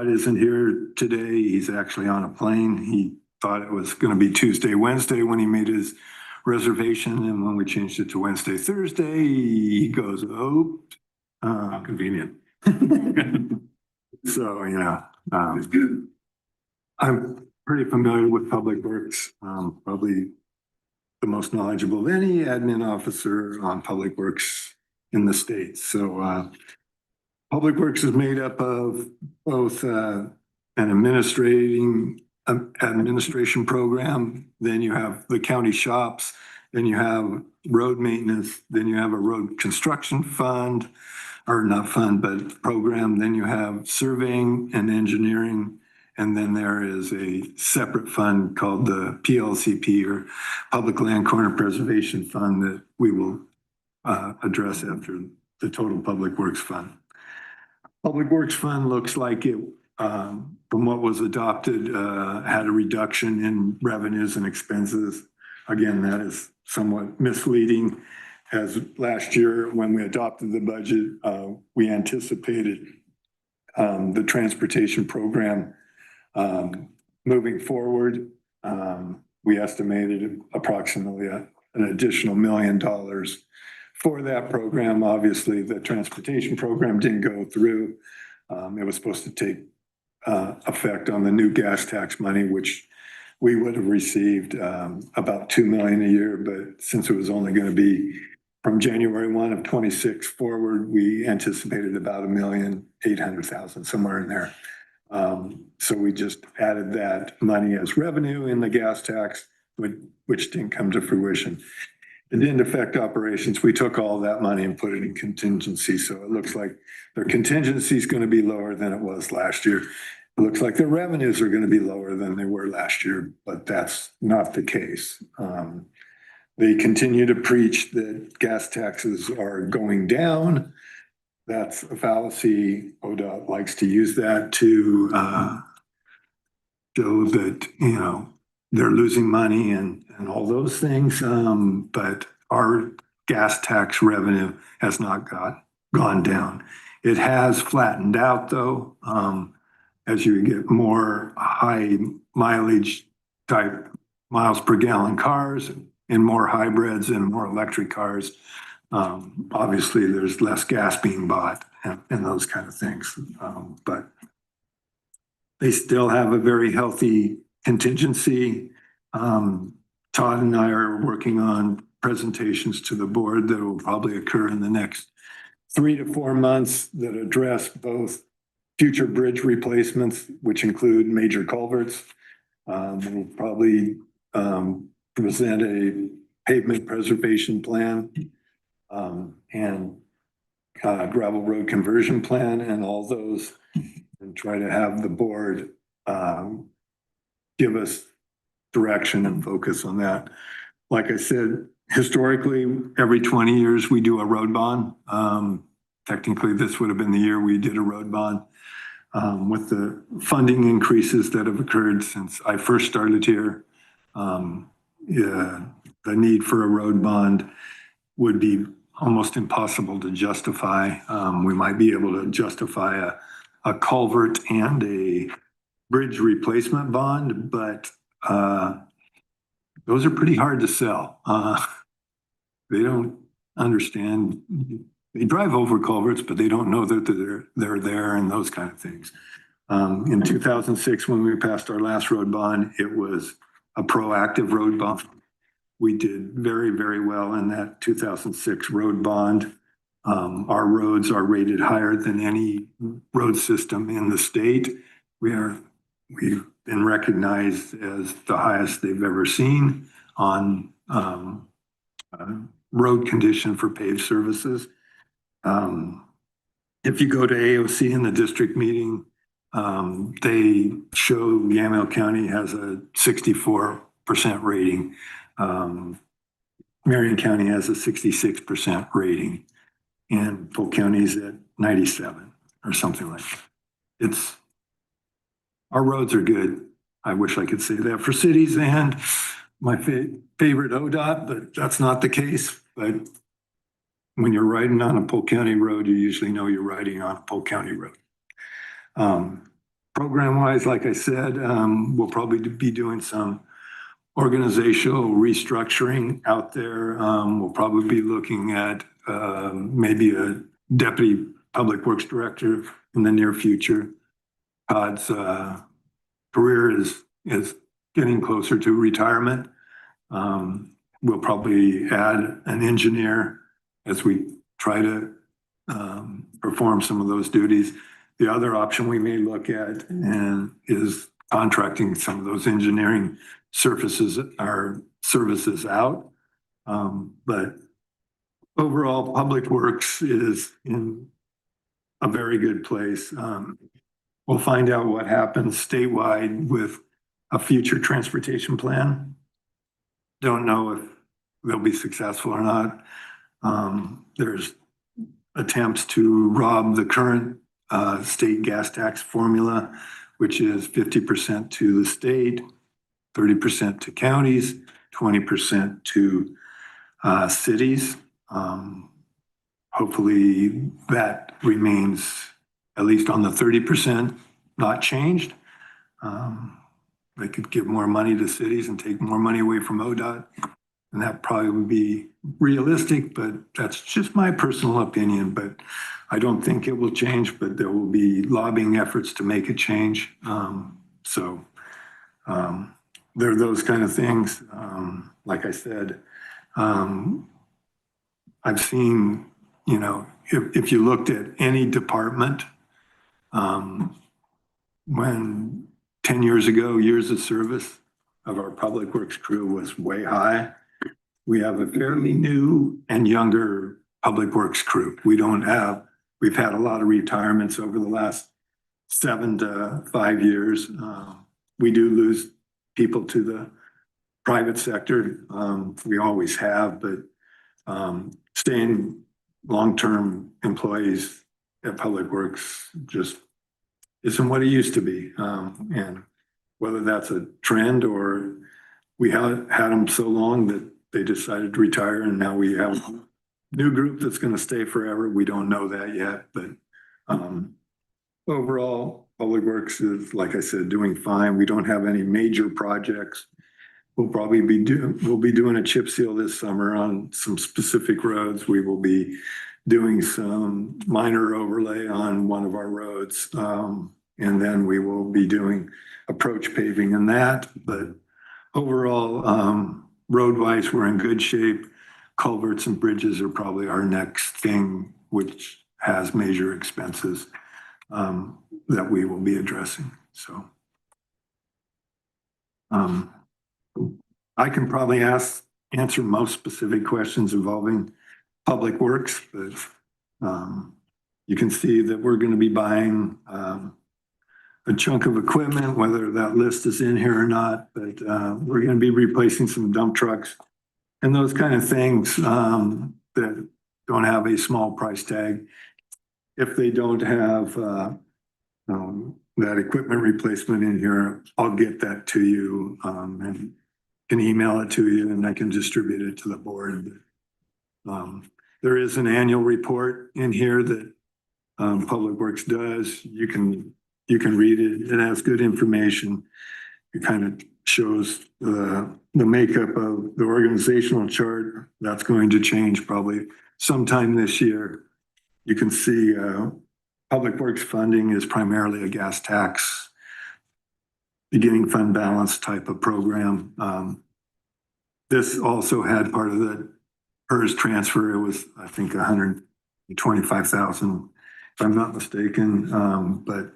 isn't here today. He's actually on a plane. He thought it was going to be Tuesday, Wednesday when he made his reservation. And when we changed it to Wednesday, Thursday, he goes, oh. How convenient. So, I'm pretty familiar with Public Works, probably the most knowledgeable of any admin officer on Public Works in the state. So, Public Works is made up of both an administration program, then you have the county shops, then you have road maintenance, then you have a road construction fund, or not fund, but program, then you have surveying and engineering, and then there is a separate fund called the PLCP, or Public Land Corner Preservation Fund, that we will address after the total Public Works Fund. Public Works Fund looks like it, from what was adopted, had a reduction in revenues and expenses. Again, that is somewhat misleading, as last year when we adopted the budget, we anticipated the transportation program moving forward. We estimated approximately an additional $1 million for that program. Obviously, the transportation program didn't go through. It was supposed to take effect on the new gas tax money, which we would have received about $2 million a year. But since it was only going to be from January 1 of 26 forward, we anticipated about $1,800,000, somewhere in there. So we just added that money as revenue in the gas tax, which didn't come to fruition. It didn't affect operations. We took all that money and put it in contingency. So it looks like their contingency is going to be lower than it was last year. It looks like their revenues are going to be lower than they were last year, but that's not the case. They continue to preach that gas taxes are going down. That's a fallacy. ODOT likes to use that to show that, they're losing money and all those things. But our gas tax revenue has not gone down. It has flattened out though. As you get more high mileage type miles per gallon cars and more hybrids and more electric cars, obviously there's less gas being bought and those kind of things. But they still have a very healthy contingency. Todd and I are working on presentations to the board that will probably occur in the next 3 to 4 months that address both future bridge replacements, which include major culverts. We'll probably present a pavement preservation plan and gravel road conversion plan and all those, and try to have the board give us direction and focus on that. Like I said, historically, every 20 years we do a road bond. Technically, this would have been the year we did a road bond. With the funding increases that have occurred since I first started here, the need for a road bond would be almost impossible to justify. We might be able to justify a culvert and a bridge replacement bond, but those are pretty hard to sell. They don't understand. They drive over culverts, but they don't know that they're there and those kind of things. In 2006, when we passed our last road bond, it was a proactive road bond. We did very, very well in that 2006 road bond. Our roads are rated higher than any road system in the state. We've been recognized as the highest they've ever seen on road condition for paved surfaces. If you go to AOC in the district meeting, they show Yamhill County has a 64% rating. Marion County has a 66% rating and Polk County's at 97 or something like that. Our roads are good. I wish I could say that for cities and my favorite ODOT, but that's not the case. But when you're riding on a Polk County road, you usually know you're riding on a Polk County road. Program wise, like I said, we'll probably be doing some organizational restructuring out there. We'll probably be looking at maybe a deputy public works director in the near future. Todd's career is getting closer to retirement. We'll probably add an engineer as we try to perform some of those duties. The other option we may look at is contracting some of those engineering services out. But overall, Public Works is in a very good place. We'll find out what happens statewide with a future transportation plan. Don't know if they'll be successful or not. There's attempts to rob the current state gas tax formula, which is 50% to the state, 30% to counties, 20% to cities. Hopefully that remains at least on the 30%, not changed. They could give more money to cities and take more money away from ODOT. And that probably would be realistic, but that's just my personal opinion. But I don't think it will change, but there will be lobbying efforts to make it change. There are those kind of things. Like I said, I've seen, if you looked at any department, when 10 years ago, years of service of our Public Works crew was way high. We have a fairly new and younger Public Works crew. We've had a lot of retirements over the last 7 to 5 years. We do lose people to the private sector. We always have, but staying long-term employees at Public Works just isn't what it used to be. And whether that's a trend or we had them so long that they decided to retire and now we have a new group that's going to stay forever. We don't know that yet, but overall, Public Works is, like I said, doing fine. We don't have any major projects. We'll be doing a chip seal this summer on some specific roads. We will be doing some minor overlay on one of our roads. And then we will be doing approach paving in that. But overall, road-wise, we're in good shape. Culverts and bridges are probably our next thing, which has major expenses that we will be addressing. So I can probably answer most specific questions involving Public Works, but you can see that we're going to be buying a chunk of equipment, whether that list is in here or not, but we're going to be replacing some dump trucks and those kind of things that don't have a small price tag. If they don't have that equipment replacement in here, I'll get that to you and can email it to you and I can distribute it to the board. There is an annual report in here that Public Works does. You can read it. It has good information. It kind of shows the makeup of the organizational chart. That's going to change probably sometime this year. You can see Public Works funding is primarily a gas tax, beginning fund balance type of program. This also had part of the PERS transfer. It was, I think, $125,000, if I'm not mistaken. But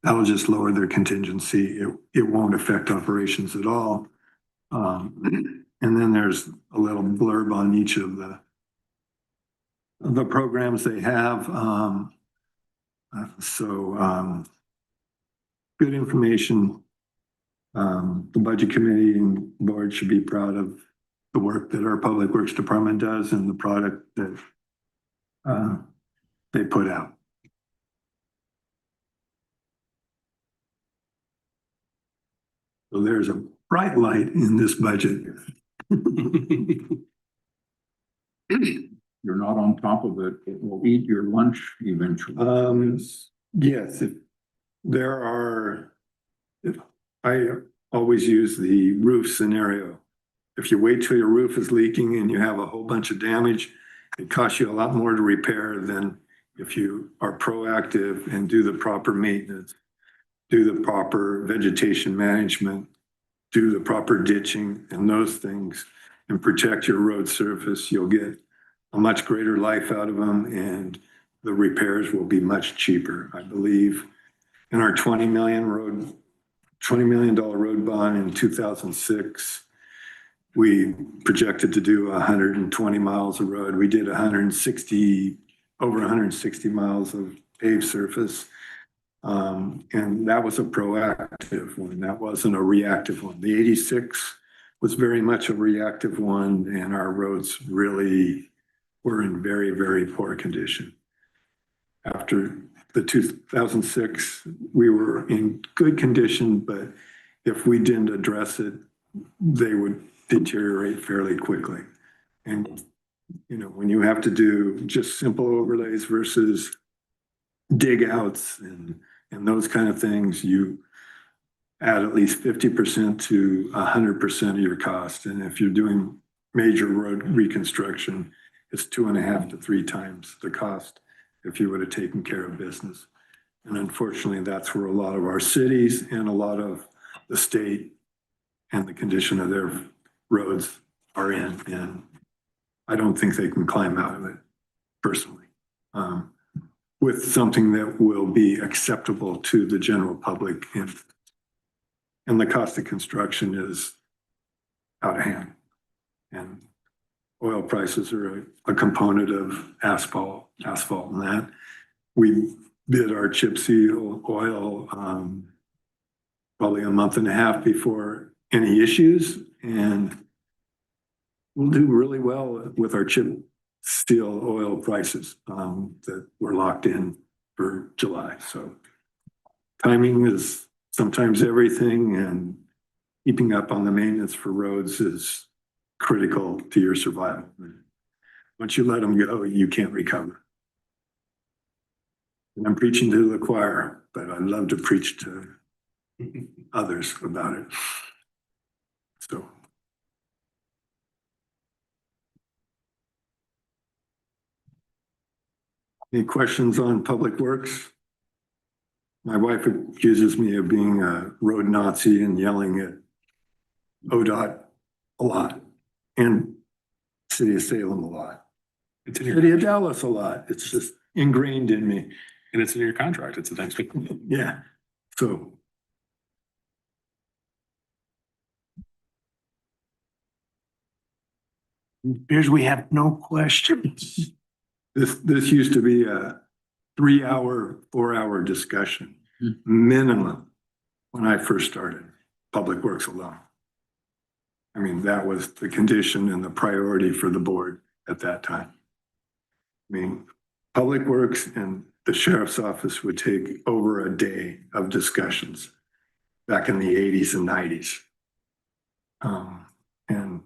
that'll just lower their contingency. It won't affect operations at all. And then there's a little blurb on each of the programs they have. Good information. The budget committee and board should be proud of the work that our Public Works Department does and the product that they put out. So there's a bright light in this budget. You're not on top of it. It will eat your lunch eventually. Yes, there are, I always use the roof scenario. If you wait till your roof is leaking and you have a whole bunch of damage, it costs you a lot more to repair than if you are proactive and do the proper maintenance, do the proper vegetation management, do the proper ditching and those things, and protect your road surface. You'll get a much greater life out of them, and the repairs will be much cheaper. I believe in our $20 million road bond in 2006, we projected to do 120 miles of road. We did over 160 miles of paved surface. And that was a proactive one. That wasn't a reactive one. The 86 was very much a reactive one, and our roads really were in very, very poor condition. After the 2006, we were in good condition, but if we didn't address it, they would deteriorate fairly quickly. And, you know, when you have to do just simple overlays versus dig outs and those kind of things, you add at least 50% to 100% of your cost. And if you're doing major road reconstruction, it's 2.5 to 3 times the cost if you would have taken care of business. And unfortunately, that's where a lot of our cities and a lot of the state and the condition of their roads are in. And I don't think they can climb out of it personally. With something that will be acceptable to the general public, and the cost of construction is out of hand. And oil prices are a component of asphalt and that. We did our chip seal oil probably a month and a half before any issues, and we'll do really well with our chip steel oil prices that were locked in for July. So timing is sometimes everything, and keeping up on the maintenance for roads is critical to your survival. Once you let them go, you can't recover. And I'm preaching to the choir, but I love to preach to others about it. So. Any questions on Public Works? My wife accuses me of being a road Nazi and yelling at ODOT a lot, and City of Salem a lot, It's in your, City of Dallas a lot. It's just ingrained in me. and it's in your contract. It's the next thing. Yeah, so. Appears we have no questions. This used to be a 3-hour, 4-hour discussion minimum when I first started Public Works alone. I mean, that was the condition and the priority for the board at that time. I mean, Public Works and the sheriff's office would take over a day of discussions back in the 80s and 90s. And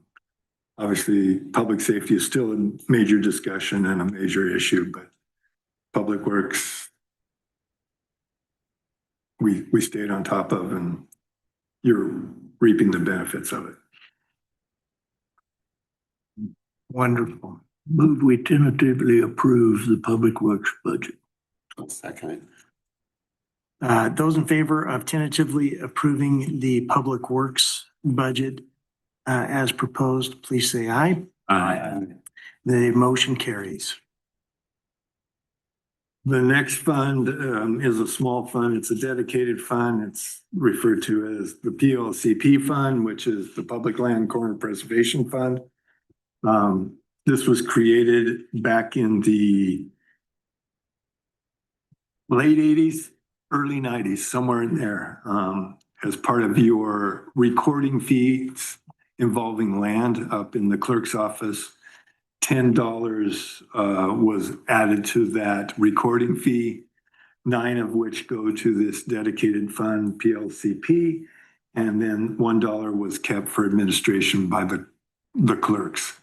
obviously, public safety is still a major discussion and a major issue, but Public Works, we stayed on top of, and you're reaping the benefits of it. Wonderful. Move we tentatively approve the Public Works budget. I'll second it. Those in favor of tentatively approving the Public Works budget as proposed, please say aye. The motion carries. The next fund is a small fund. It's a dedicated fund. It's referred to as the PLCP fund, which is the Public Land Corner Preservation Fund. This was created back in the late 80s, early 90s, somewhere in there, as part of your recording fees involving land up in the clerk's office. $10 was added to that recording fee, 9 of which go to this dedicated fund, PLCP. And then $1 was kept for administration by the clerks.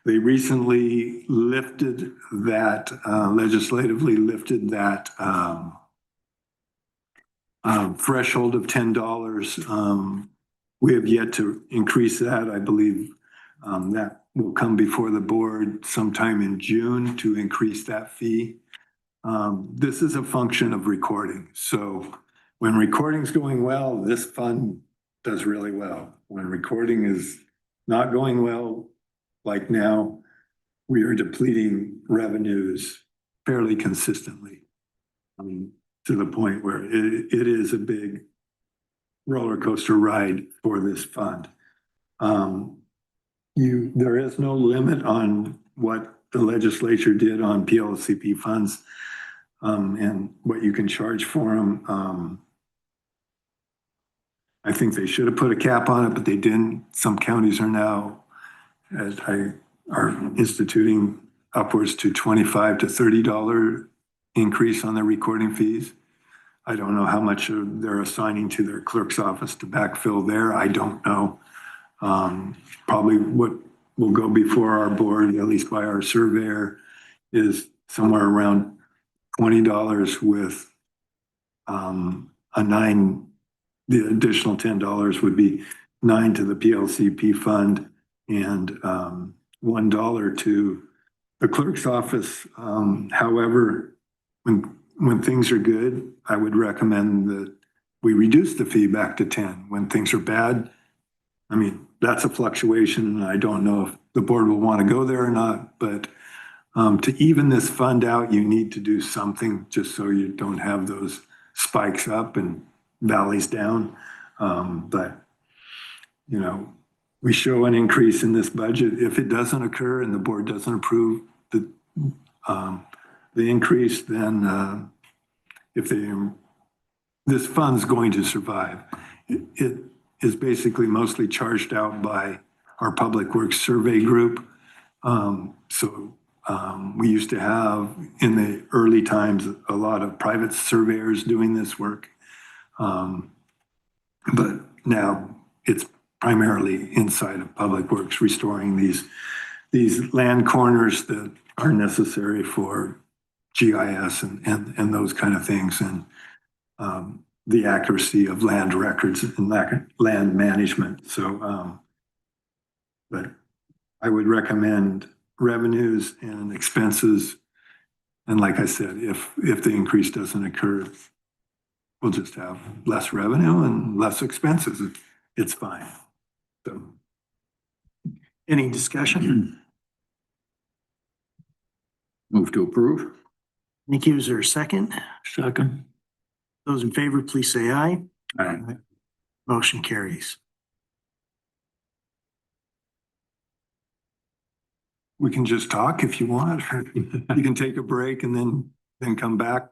They recently lifted that, legislatively lifted that threshold of $10. We have yet to increase that. I believe that will come before the board sometime in June to increase that fee. This is a function of recording. So when recording's going well, this fund does really well. When recording is not going well, like now, we are depleting revenues fairly consistently. To the point where it is a big roller coaster ride for this fund. There is no limit on what the legislature did on PLCP funds and what you can charge for them. I think they should have put a cap on it, but they didn't. Some counties are now, are instituting upwards to $25 to $30 increase on their recording fees. I don't know how much they're assigning to their clerk's office to backfill there. I don't know. Probably what will go before our board, at least by our surveyor, is somewhere around $20 with the additional $10 would be 9 to the PLCP fund and $1 to the clerk's office. However, when things are good, I would recommend that we reduce the fee back to 10. When things are bad, I mean, that's a fluctuation, and I don't know if the board will want to go there or not, but to even this fund out, you need to do something just so you don't have those spikes up and valleys down. But, you know, we show an increase in this budget. If it doesn't occur and the board doesn't approve the increase, then this fund's going to survive. It is basically mostly charged out by our Public Works Survey Group. We used to have, in the early times, a lot of private surveyors doing this work. But now it's primarily inside of Public Works, restoring these land corners that are necessary for GIS and those kind of things, and the accuracy of land records and land management. So, but I would recommend revenues and expenses. And like I said, if the increase doesn't occur, we'll just have less revenue and less expenses. It's fine. So, Any discussion? Move to approve. Thank you. Is there a second? Second. Those in favor, please say aye. Aye. Motion carries. we can just talk if you want. You can take a break and then come back.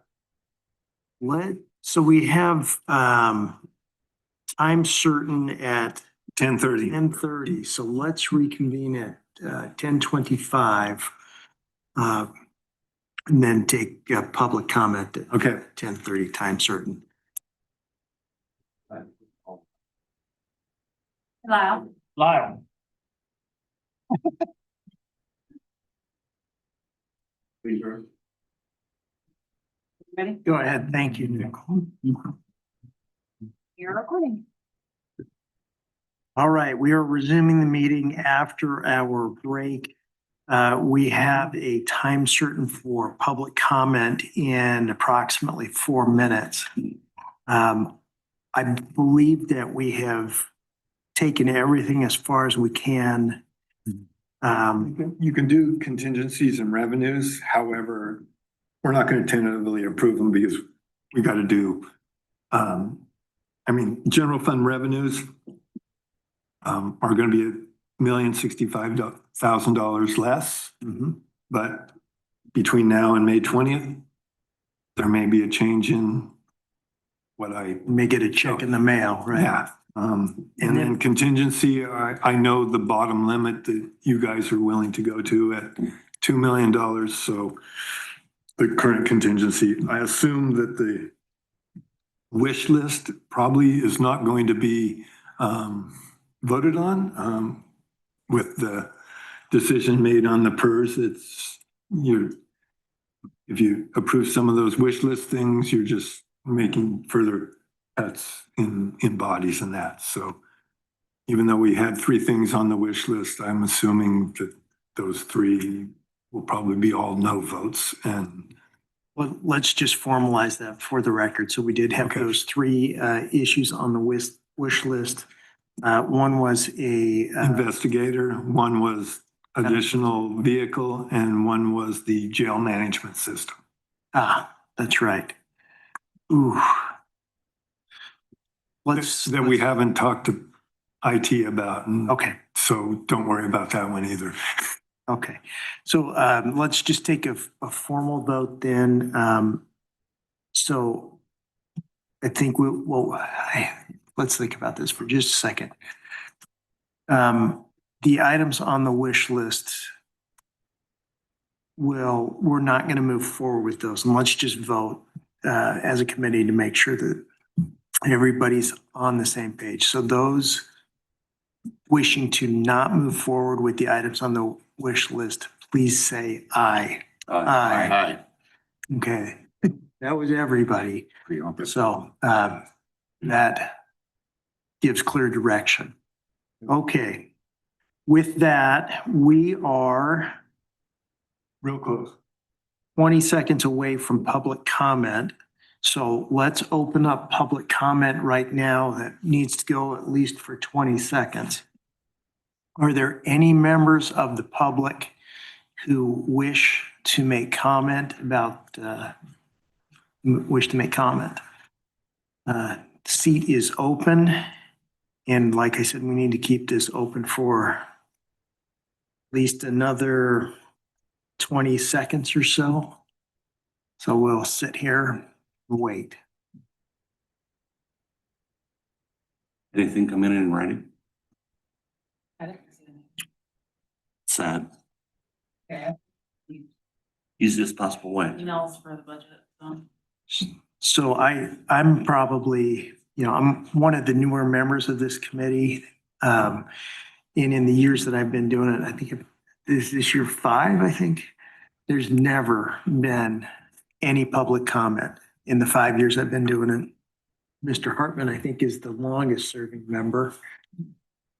So we have time certain at 10:30. 10:30, so let's reconvene at 10:25. And then take public comment at Okay. 10:30, time certain. Lyle, Lyle. ready? Go ahead. Thank you, Nicole. You're recording. All right, we are resuming the meeting after our break. We have a time certain for public comment in approximately 4 minutes. I believe that we have taken everything as far as we can. You can do contingencies and revenues. However, we're not going to tentatively approve them because we got to do, general fund revenues are going to be $1,065,000 less. But between now and May 20th, there may be a change in what I May get a check in the mail, right? Yeah, And then contingency, I know the bottom limit that you guys are willing to go to at $2 million. So the current contingency, I assume that the wish list probably is not going to be voted on with the decision made on the PERS. If you approve some of those wish list things, you're just making further cuts in bodies and that. So even though we had 3 things on the wish list, I'm assuming that those 3 will probably be all no votes. And Well, let's just formalize that for the record. So we did have Okay. those 3 issues on the wish list. One was a investigator, one was additional vehicle, and one was the jail management system. that's right. Ooh. That we haven't talked to IT about. And Okay. so don't worry about that one either. Okay, so let's just take a formal vote then. So I think let's think about this for just a second. The items on the wish list, we're not going to move forward with those. And let's just vote as a committee to make sure that everybody's on the same page. So those wishing to not move forward with the items on the wish list, please say aye. Aye. Okay, that was everybody. So that gives clear direction. Okay, with that, we are Real close. 20 seconds away from public comment. So let's open up public comment right now that needs to go at least for 20 seconds. Are there any members of the public who wish to make comment about, seat is open. And like I said, we need to keep this open for at least another 20 seconds or so. So we'll sit here and wait. Anything come in writing? I didn't see any. Sad. Okay. Easiest possible way. Emails for the budget, so. So I'm probably, I'm one of the newer members of this committee. And in the years that I've been doing it, I think this year 5, I think, there's never been any public comment in the 5 years I've been doing it. Mr. Hartman, I think, is the longest serving member.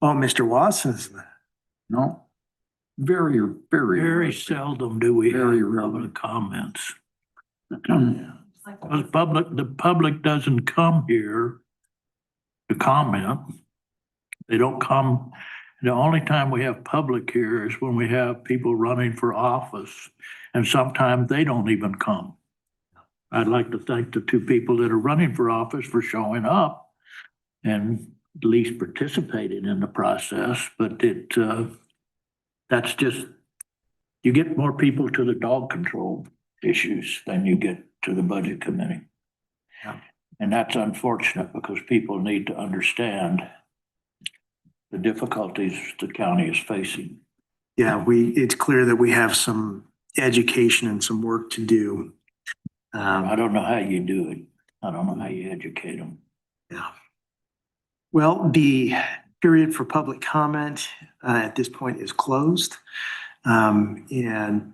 Oh, Mr. Watson's. No, Very, very. very seldom do we have Very rarely. public comments. It's like The public doesn't come here to comment. They don't come, the only time we have public here is when we have people running for office, and sometimes they don't even come. I'd like to thank the 2 people that are running for office for showing up and at least participating in the process, but that's just, you get more people to the dog control issues than you get to the budget committee. Yeah. And that's unfortunate because people need to understand the difficulties the county is facing. Yeah, it's clear that we have some education and some work to do. I don't know how you do it. I don't know how you educate them. Yeah. Well, the period for public comment at this point is closed. And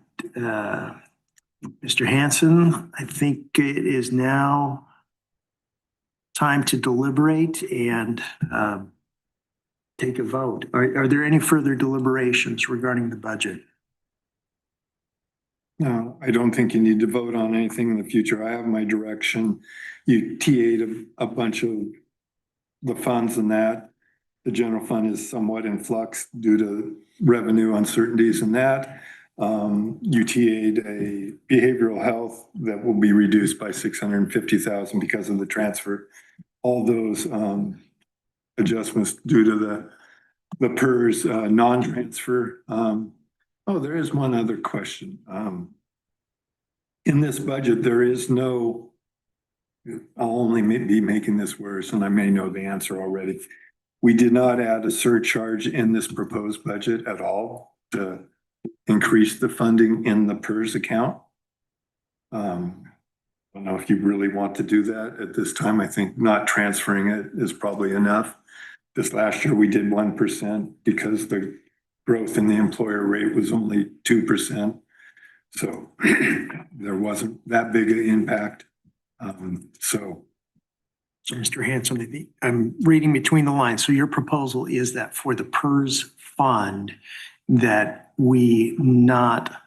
Mr. Hanson, I think it is now time to deliberate and take a vote. Are there any further deliberations regarding the budget? No, I don't think you need to vote on anything in the future. I have my direction. You TA'd a bunch of the funds and that. The general fund is somewhat in flux due to revenue uncertainties and that. You TA'd a behavioral health that will be reduced by 650,000 because of the transfer. All those adjustments due to the PERS non-transfer. There is one other question. In this budget, there is no, I'll only be making this worse, and I may know the answer already. We did not add a surcharge in this proposed budget at all to increase the funding in the PERS account. I don't know if you really want to do that at this time. I think not transferring it is probably enough. This last year, we did 1% because the growth in the employer rate was only 2%. So there wasn't that big an impact. So Mr. Hanson, I'm reading between the lines. So your proposal is that for the PERS fund, that we not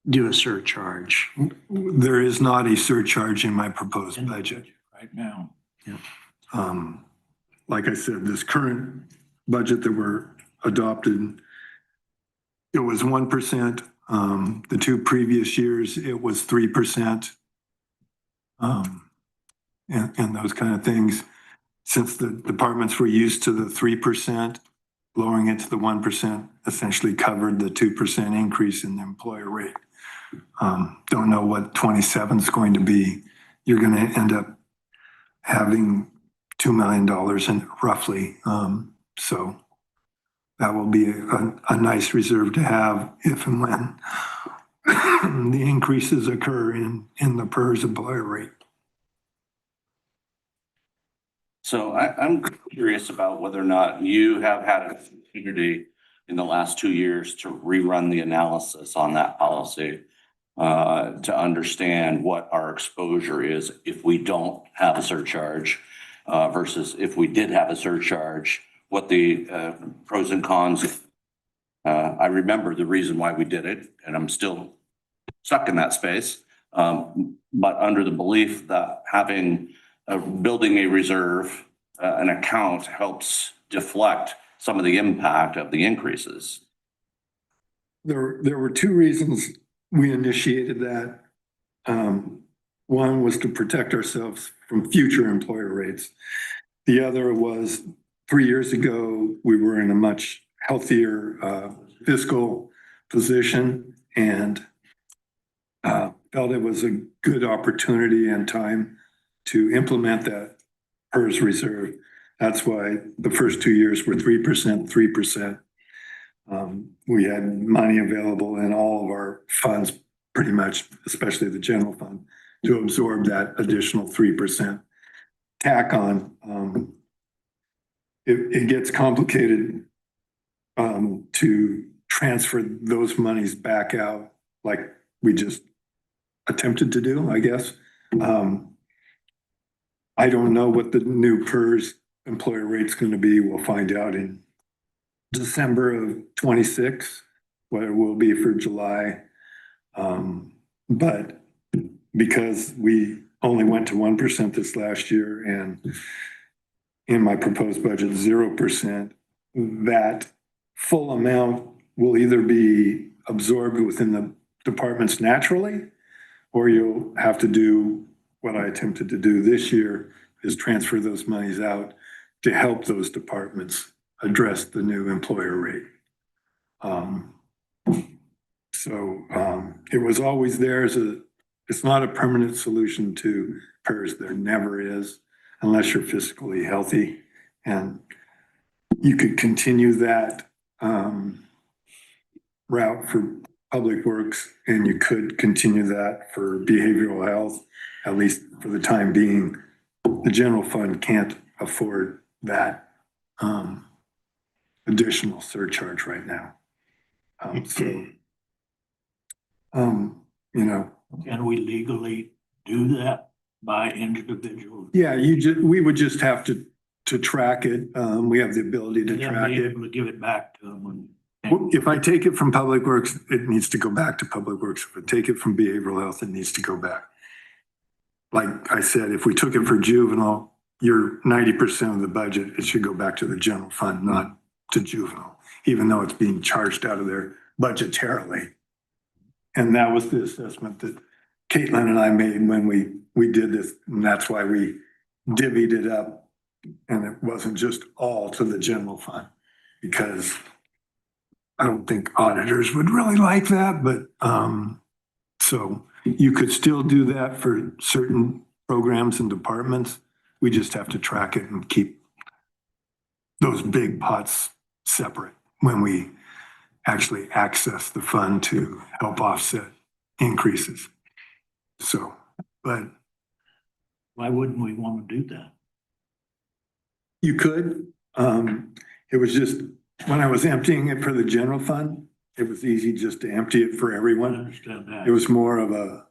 do a surcharge. there is not a surcharge in my proposed budget. Right now. Like I said, this current budget that we're adopted, it was 1%. The two previous years, it was 3%. And those kind of things. Since the departments were used to the 3%, lowering it to the 1% essentially covered the 2% increase in the employer rate. Don't know what 27 is going to be. You're going to end up having $2 million in roughly. So that will be a nice reserve to have if and when the increases occur in the PERS employer rate. So I'm curious about whether or not you have had an opportunity in the last 2 years to rerun the analysis on that policy, to understand what our exposure is if we don't have a surcharge, versus if we did have a surcharge, what the pros and cons. I remember the reason why we did it, and I'm still stuck in that space. But under the belief that building a reserve, an account helps deflect some of the impact of the increases. There were two reasons we initiated that. One was to protect ourselves from future employer rates. The other was 3 years ago, we were in a much healthier fiscal position and felt it was a good opportunity and time to implement that PERS reserve. That's why the first 2 years were 3%, 3%. We had money available in all of our funds, pretty much, especially the general fund, to absorb that additional 3% tack on. It gets complicated to transfer those monies back out like we just attempted to do, I guess. I don't know what the new PERS employer rate's going to be. We'll find out in December of 26, what it will be for July. But because we only went to 1% this last year and in my proposed budget, 0%, that full amount will either be absorbed within the departments naturally, or you'll have to do what I attempted to do this year, is transfer those monies out to help those departments address the new employer rate. It was always there it's not a permanent solution to PERS. There never is, unless you're fiscally healthy. And you could continue that route for public works, and you could continue that for behavioral health, at least for the time being. The general fund can't afford that additional surcharge right now. Can we legally do that by individual? Yeah, we would just have to track it. We have the ability to And then track be it. able to give it back to them. If I take it from Public Works, it needs to go back to Public Works. If I take it from Behavioral Health, it needs to go back. Like I said, if we took it for juvenile, you're 90% of the budget, it should go back to the general fund, not to juvenile, even though it's being charged out of there budgetarily. And that was the assessment that Caitlin and I made when we did this, and that's why we divvied it up. And it wasn't just all to the general fund, because I don't think auditors would really like that, but so you could still do that for certain programs and departments. We just have to track it and keep those big pots separate when we actually access the fund to help offset increases. So, but Why wouldn't we want to do that? you could, it was just, when I was emptying it for the general fund, it was easy just to empty it for I everyone. understand that. It was more of a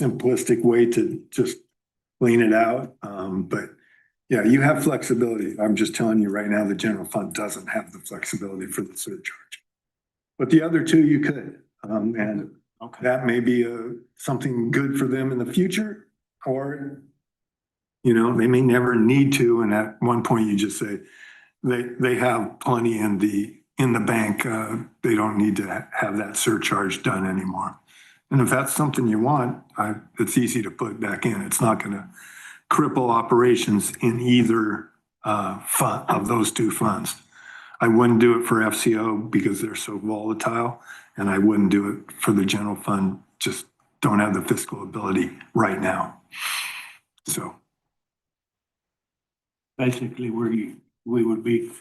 simplistic way to just clean it out. But yeah, you have flexibility. I'm just telling you right now, the general fund doesn't have the flexibility for the surcharge. But the other two you could, and Okay. that may be something good for them in the future, or, you know, they may never need to. And at one point you just say, they have plenty in the bank. They don't need to have that surcharge done anymore. And if that's something you want, it's easy to put back in. It's not gonna cripple operations in either fund of those two funds. I wouldn't do it for FCO because they're so volatile, and I wouldn't do it for the general fund, just don't have the fiscal ability right now. So, Basically, we would be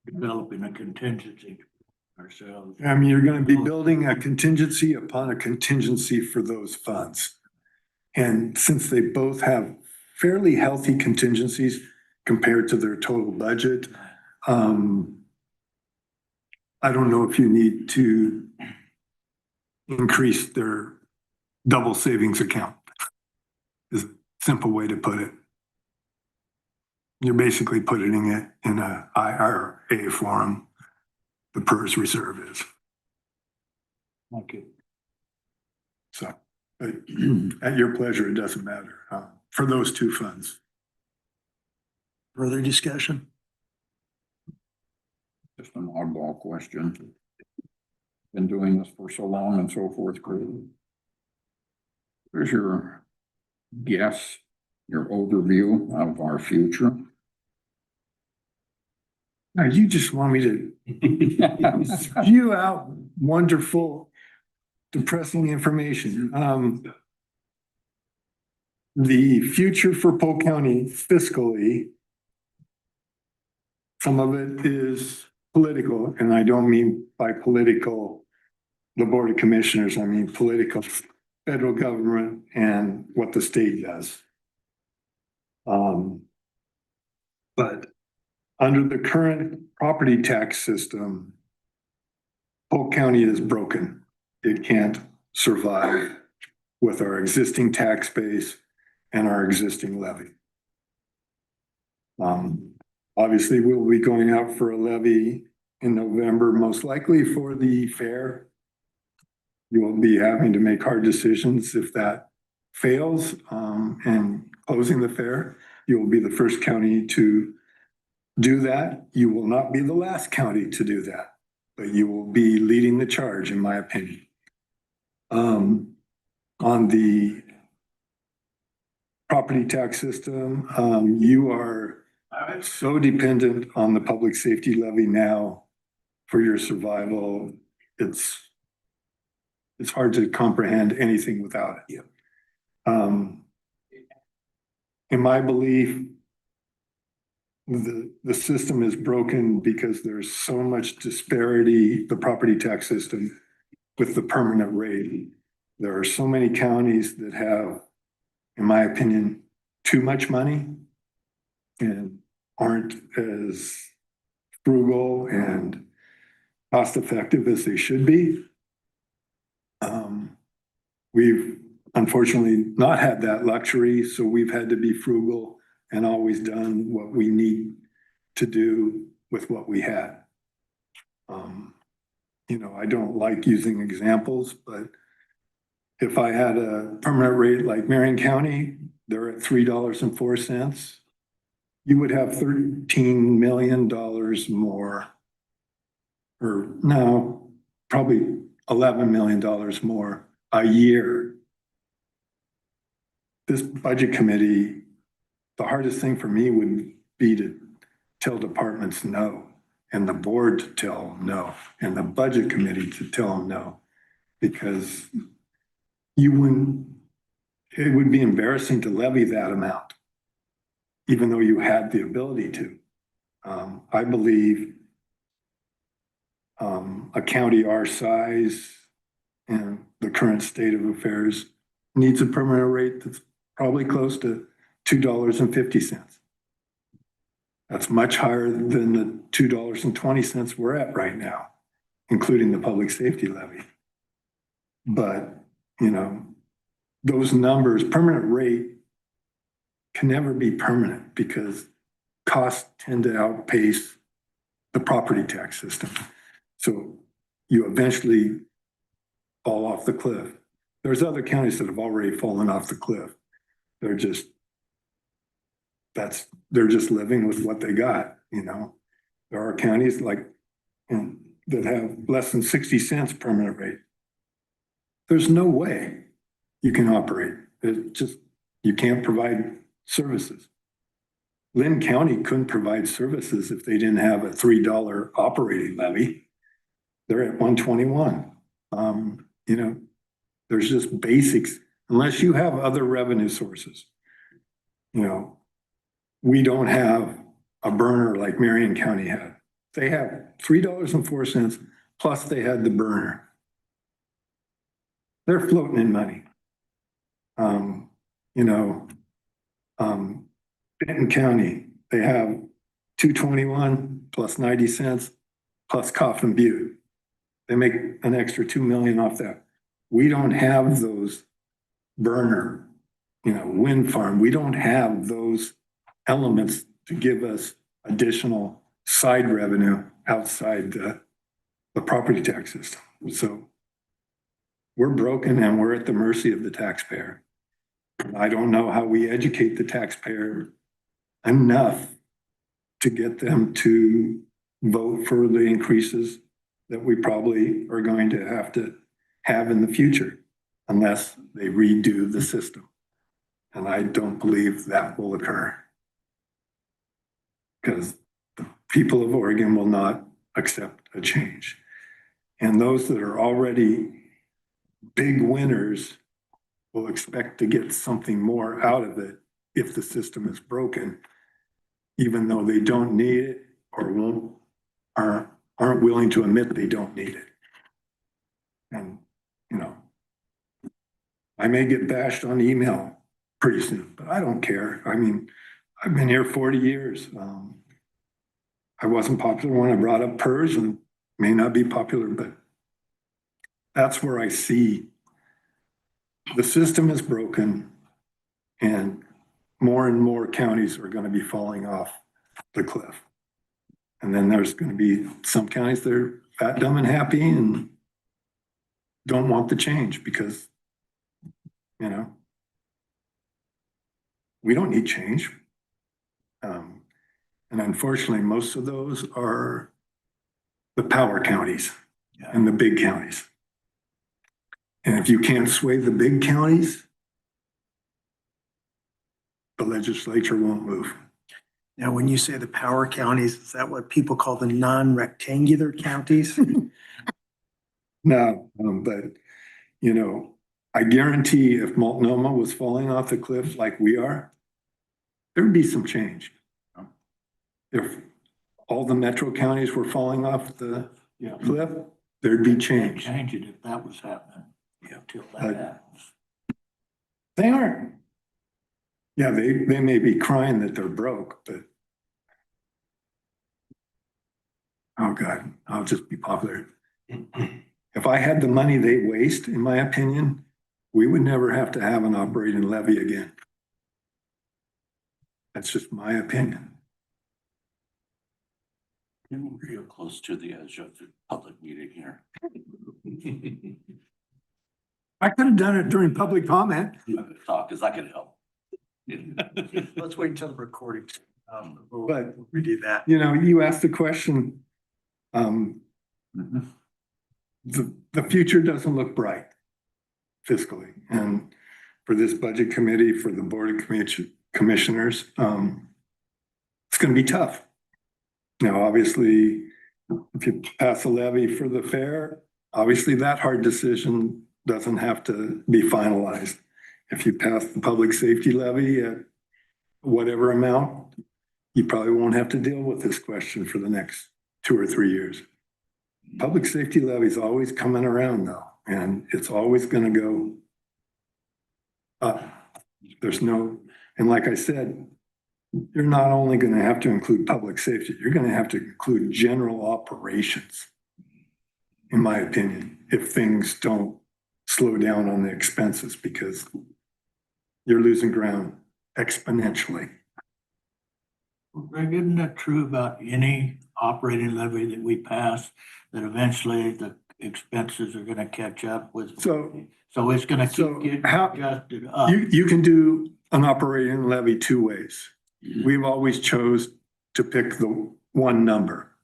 developing a contingency ourselves. I mean, you're gonna be building a contingency upon a contingency for those funds. And since they both have fairly healthy contingencies compared to their total budget, I don't know if you need to increase their double savings account. Is a simple way to put it. You're basically putting it in a IRA form, the PERS reserve is. Thank you. So, but at your pleasure, it doesn't matter for those two funds. Further discussion? Just an oddball question. Been doing this for so long and so forth. Here's your guess, your overview of our future. Now, you just want me to spew out wonderful, depressing information. The future for Polk County fiscally, some of it is political, and I don't mean by political the Board of Commissioners, I mean political federal government and what the state does. But under the current property tax system, Polk County is broken. It can't survive with our existing tax base and our existing levy. Obviously, we'll be going out for a levy in November, most likely for the fair. You will be having to make hard decisions if that fails, and closing the fair. You will be the first county to do that. You will not be the last county to do that, but you will be leading the charge, in my opinion. On the property tax system, you are so dependent on the public safety levy now for your survival. It's hard to comprehend anything without it. In my belief, the system is broken because there's so much disparity, the property tax system with the permanent rate. There are so many counties that have, in my opinion, too much money and aren't as frugal and cost effective as they should be. We've unfortunately not had that luxury, so we've had to be frugal and always done what we need to do with what we had. You know, I don't like using examples, but if I had a permanent rate like Marion County, they're at $3.04. You would have $13 million more, or no, probably $11 million more a year. This budget committee, the hardest thing for me would be to tell departments no, and the board to tell them no, and the budget committee to tell them no, because it would be embarrassing to levy that amount. even though you had the ability to. I believe a county our size and the current state of affairs needs a permanent rate that's probably close to $2.50. That's much higher than the $2.20 we're at right now, including the public safety levy. But, you know, those numbers, permanent rate can never be permanent because costs tend to outpace the property tax system. So you eventually fall off the cliff. There's other counties that have already fallen off the cliff. They're just living with what they got, you know. There are counties like that have less than 60 cents permanent rate. There's no way you can operate. You can't provide services. Lynn County couldn't provide services if they didn't have a $3 operating levy. They're at 121. You know, there's just basics, unless you have other revenue sources. You know, we don't have a burner like Marion County had. They had $3.04 plus they had the burner. They're floating in money. You know, Benton County, they have 221 plus 90 cents plus Coffin Butte. They make an extra 2 million off that. We don't have those burner, you know, wind farm. We don't have those elements to give us additional side revenue outside the property tax system. So we're broken and we're at the mercy of the taxpayer. I don't know how we educate the taxpayer enough to get them to vote for the increases that we probably are going to have in the future unless they redo the system. And I don't believe that will occur because the people of Oregon will not accept a change. And those that are already big winners will expect to get something more out of it if the system is broken, even though they don't need it or aren't willing to admit they don't need it. And, you know, I may get bashed on email pretty soon, but I don't care. I mean, I've been here 40 years. I wasn't popular when I brought up PERS and may not be popular, but that's where I see the system is broken and more counties are going to be falling off the cliff. And then there's going to be some counties that are fat, dumb, and happy and don't want the change because, you know, we don't need change. And unfortunately, most of those are the power counties and the big counties. And if you can't sway the big counties, the legislature won't move. Now, when you say the power counties, is that what people call the non-rectangular counties? No, but, you know, I guarantee if Multnomah was falling off the cliff like we are, there'd be some change. If all the metro counties were falling off the cliff, there'd be change. Change it if that was happening. Yeah, till that happens. They aren't. Yeah, they may be crying that they're broke, but oh God, I'll just be popular. If I had the money they waste, in my opinion, we would never have to have an operating levy again. That's just my opinion. You're real close to the edge of the public meeting here. I could have done it during public comment. Talk, because I can help. Let's wait until the recording. But We do that. you know, you asked the question, the future doesn't look bright fiscally. And for this budget committee, for the board of commissioners, it's going to be tough. Now, obviously, if you pass a levy for the fair, obviously that hard decision doesn't have to be finalized. If you pass the public safety levy at whatever amount, you probably won't have to deal with this question for the next 2 or 3 years. Public safety levy is always coming around though, and it's always gonna go up. There's no, and like I said, you're not only gonna have to include public safety, you're gonna have to include general operations, in my opinion, if things don't slow down on the expenses, because you're losing ground exponentially. Greg, isn't that true about any operating levy that we pass, that eventually the expenses are gonna catch up with? So So it's gonna So keep getting how- adjusted up. you can do an operating levy 2 ways. We've always chose to pick the one number.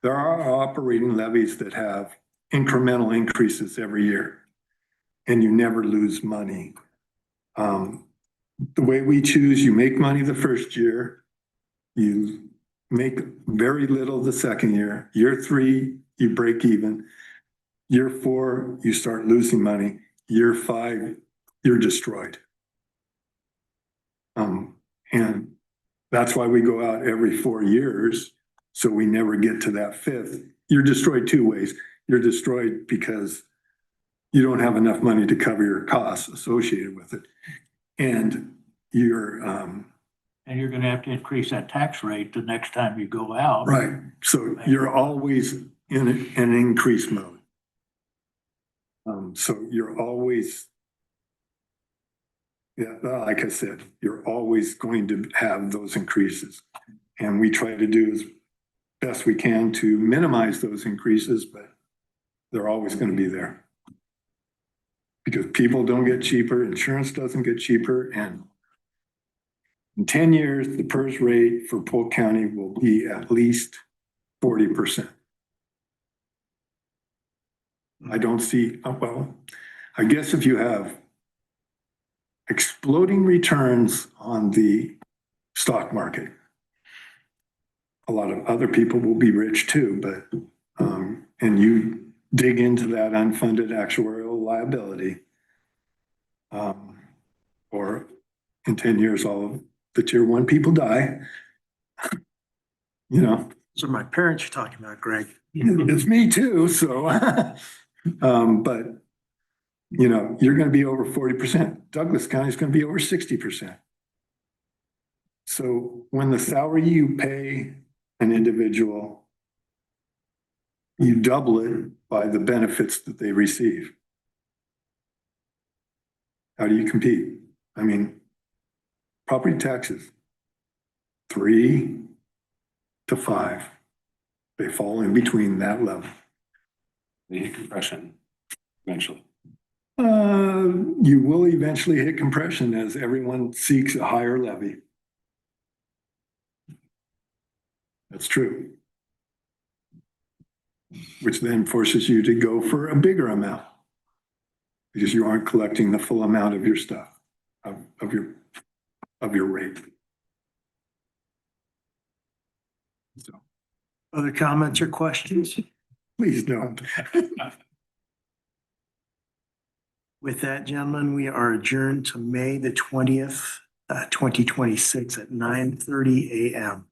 There are operating levies that have incremental increases every year, and you never lose money. The way we choose, you make money the first year, you make very little the second year. Year 3, you break even. Year 4, you start losing money. Year 5, you're destroyed. And that's why we go out every 4 years, so we never get to that 5th. You're destroyed 2 ways. You're destroyed because you don't have enough money to cover your costs associated with it. And you're, And you're gonna have to increase that tax rate the next time you go out. right, so you're always in an increase mode. So you're always, yeah, like I said, you're always going to have those increases. And we try to do as best we can to minimize those increases, but they're always going to be there. Because people don't get cheaper, insurance doesn't get cheaper, and in 10 years, the PERS rate for Polk County will be at least 40%. I don't see, well, I guess if you have exploding returns on the stock market, a lot of other people will be rich too, but, and you dig into that unfunded actuarial liability, or in 10 years, all of the tier 1 people die, you know. So my parents are talking about, Greg. It's me too, so, but, you know, you're gonna be over 40%. Douglas County is gonna be over 60%. So when the salary you pay an individual, you double it by the benefits that they receive. How do you compete? I mean, property taxes, 3 to 5. They fall in between that level. They hit compression eventually. You will eventually hit compression as everyone seeks a higher levy. That's true. Which then forces you to go for a bigger amount. Because you aren't collecting the full amount of your stuff, of your rate. So, Other comments or questions? please don't. With that, gentlemen, we are adjourned to May the 20th, 2026 at 9:30 a.m.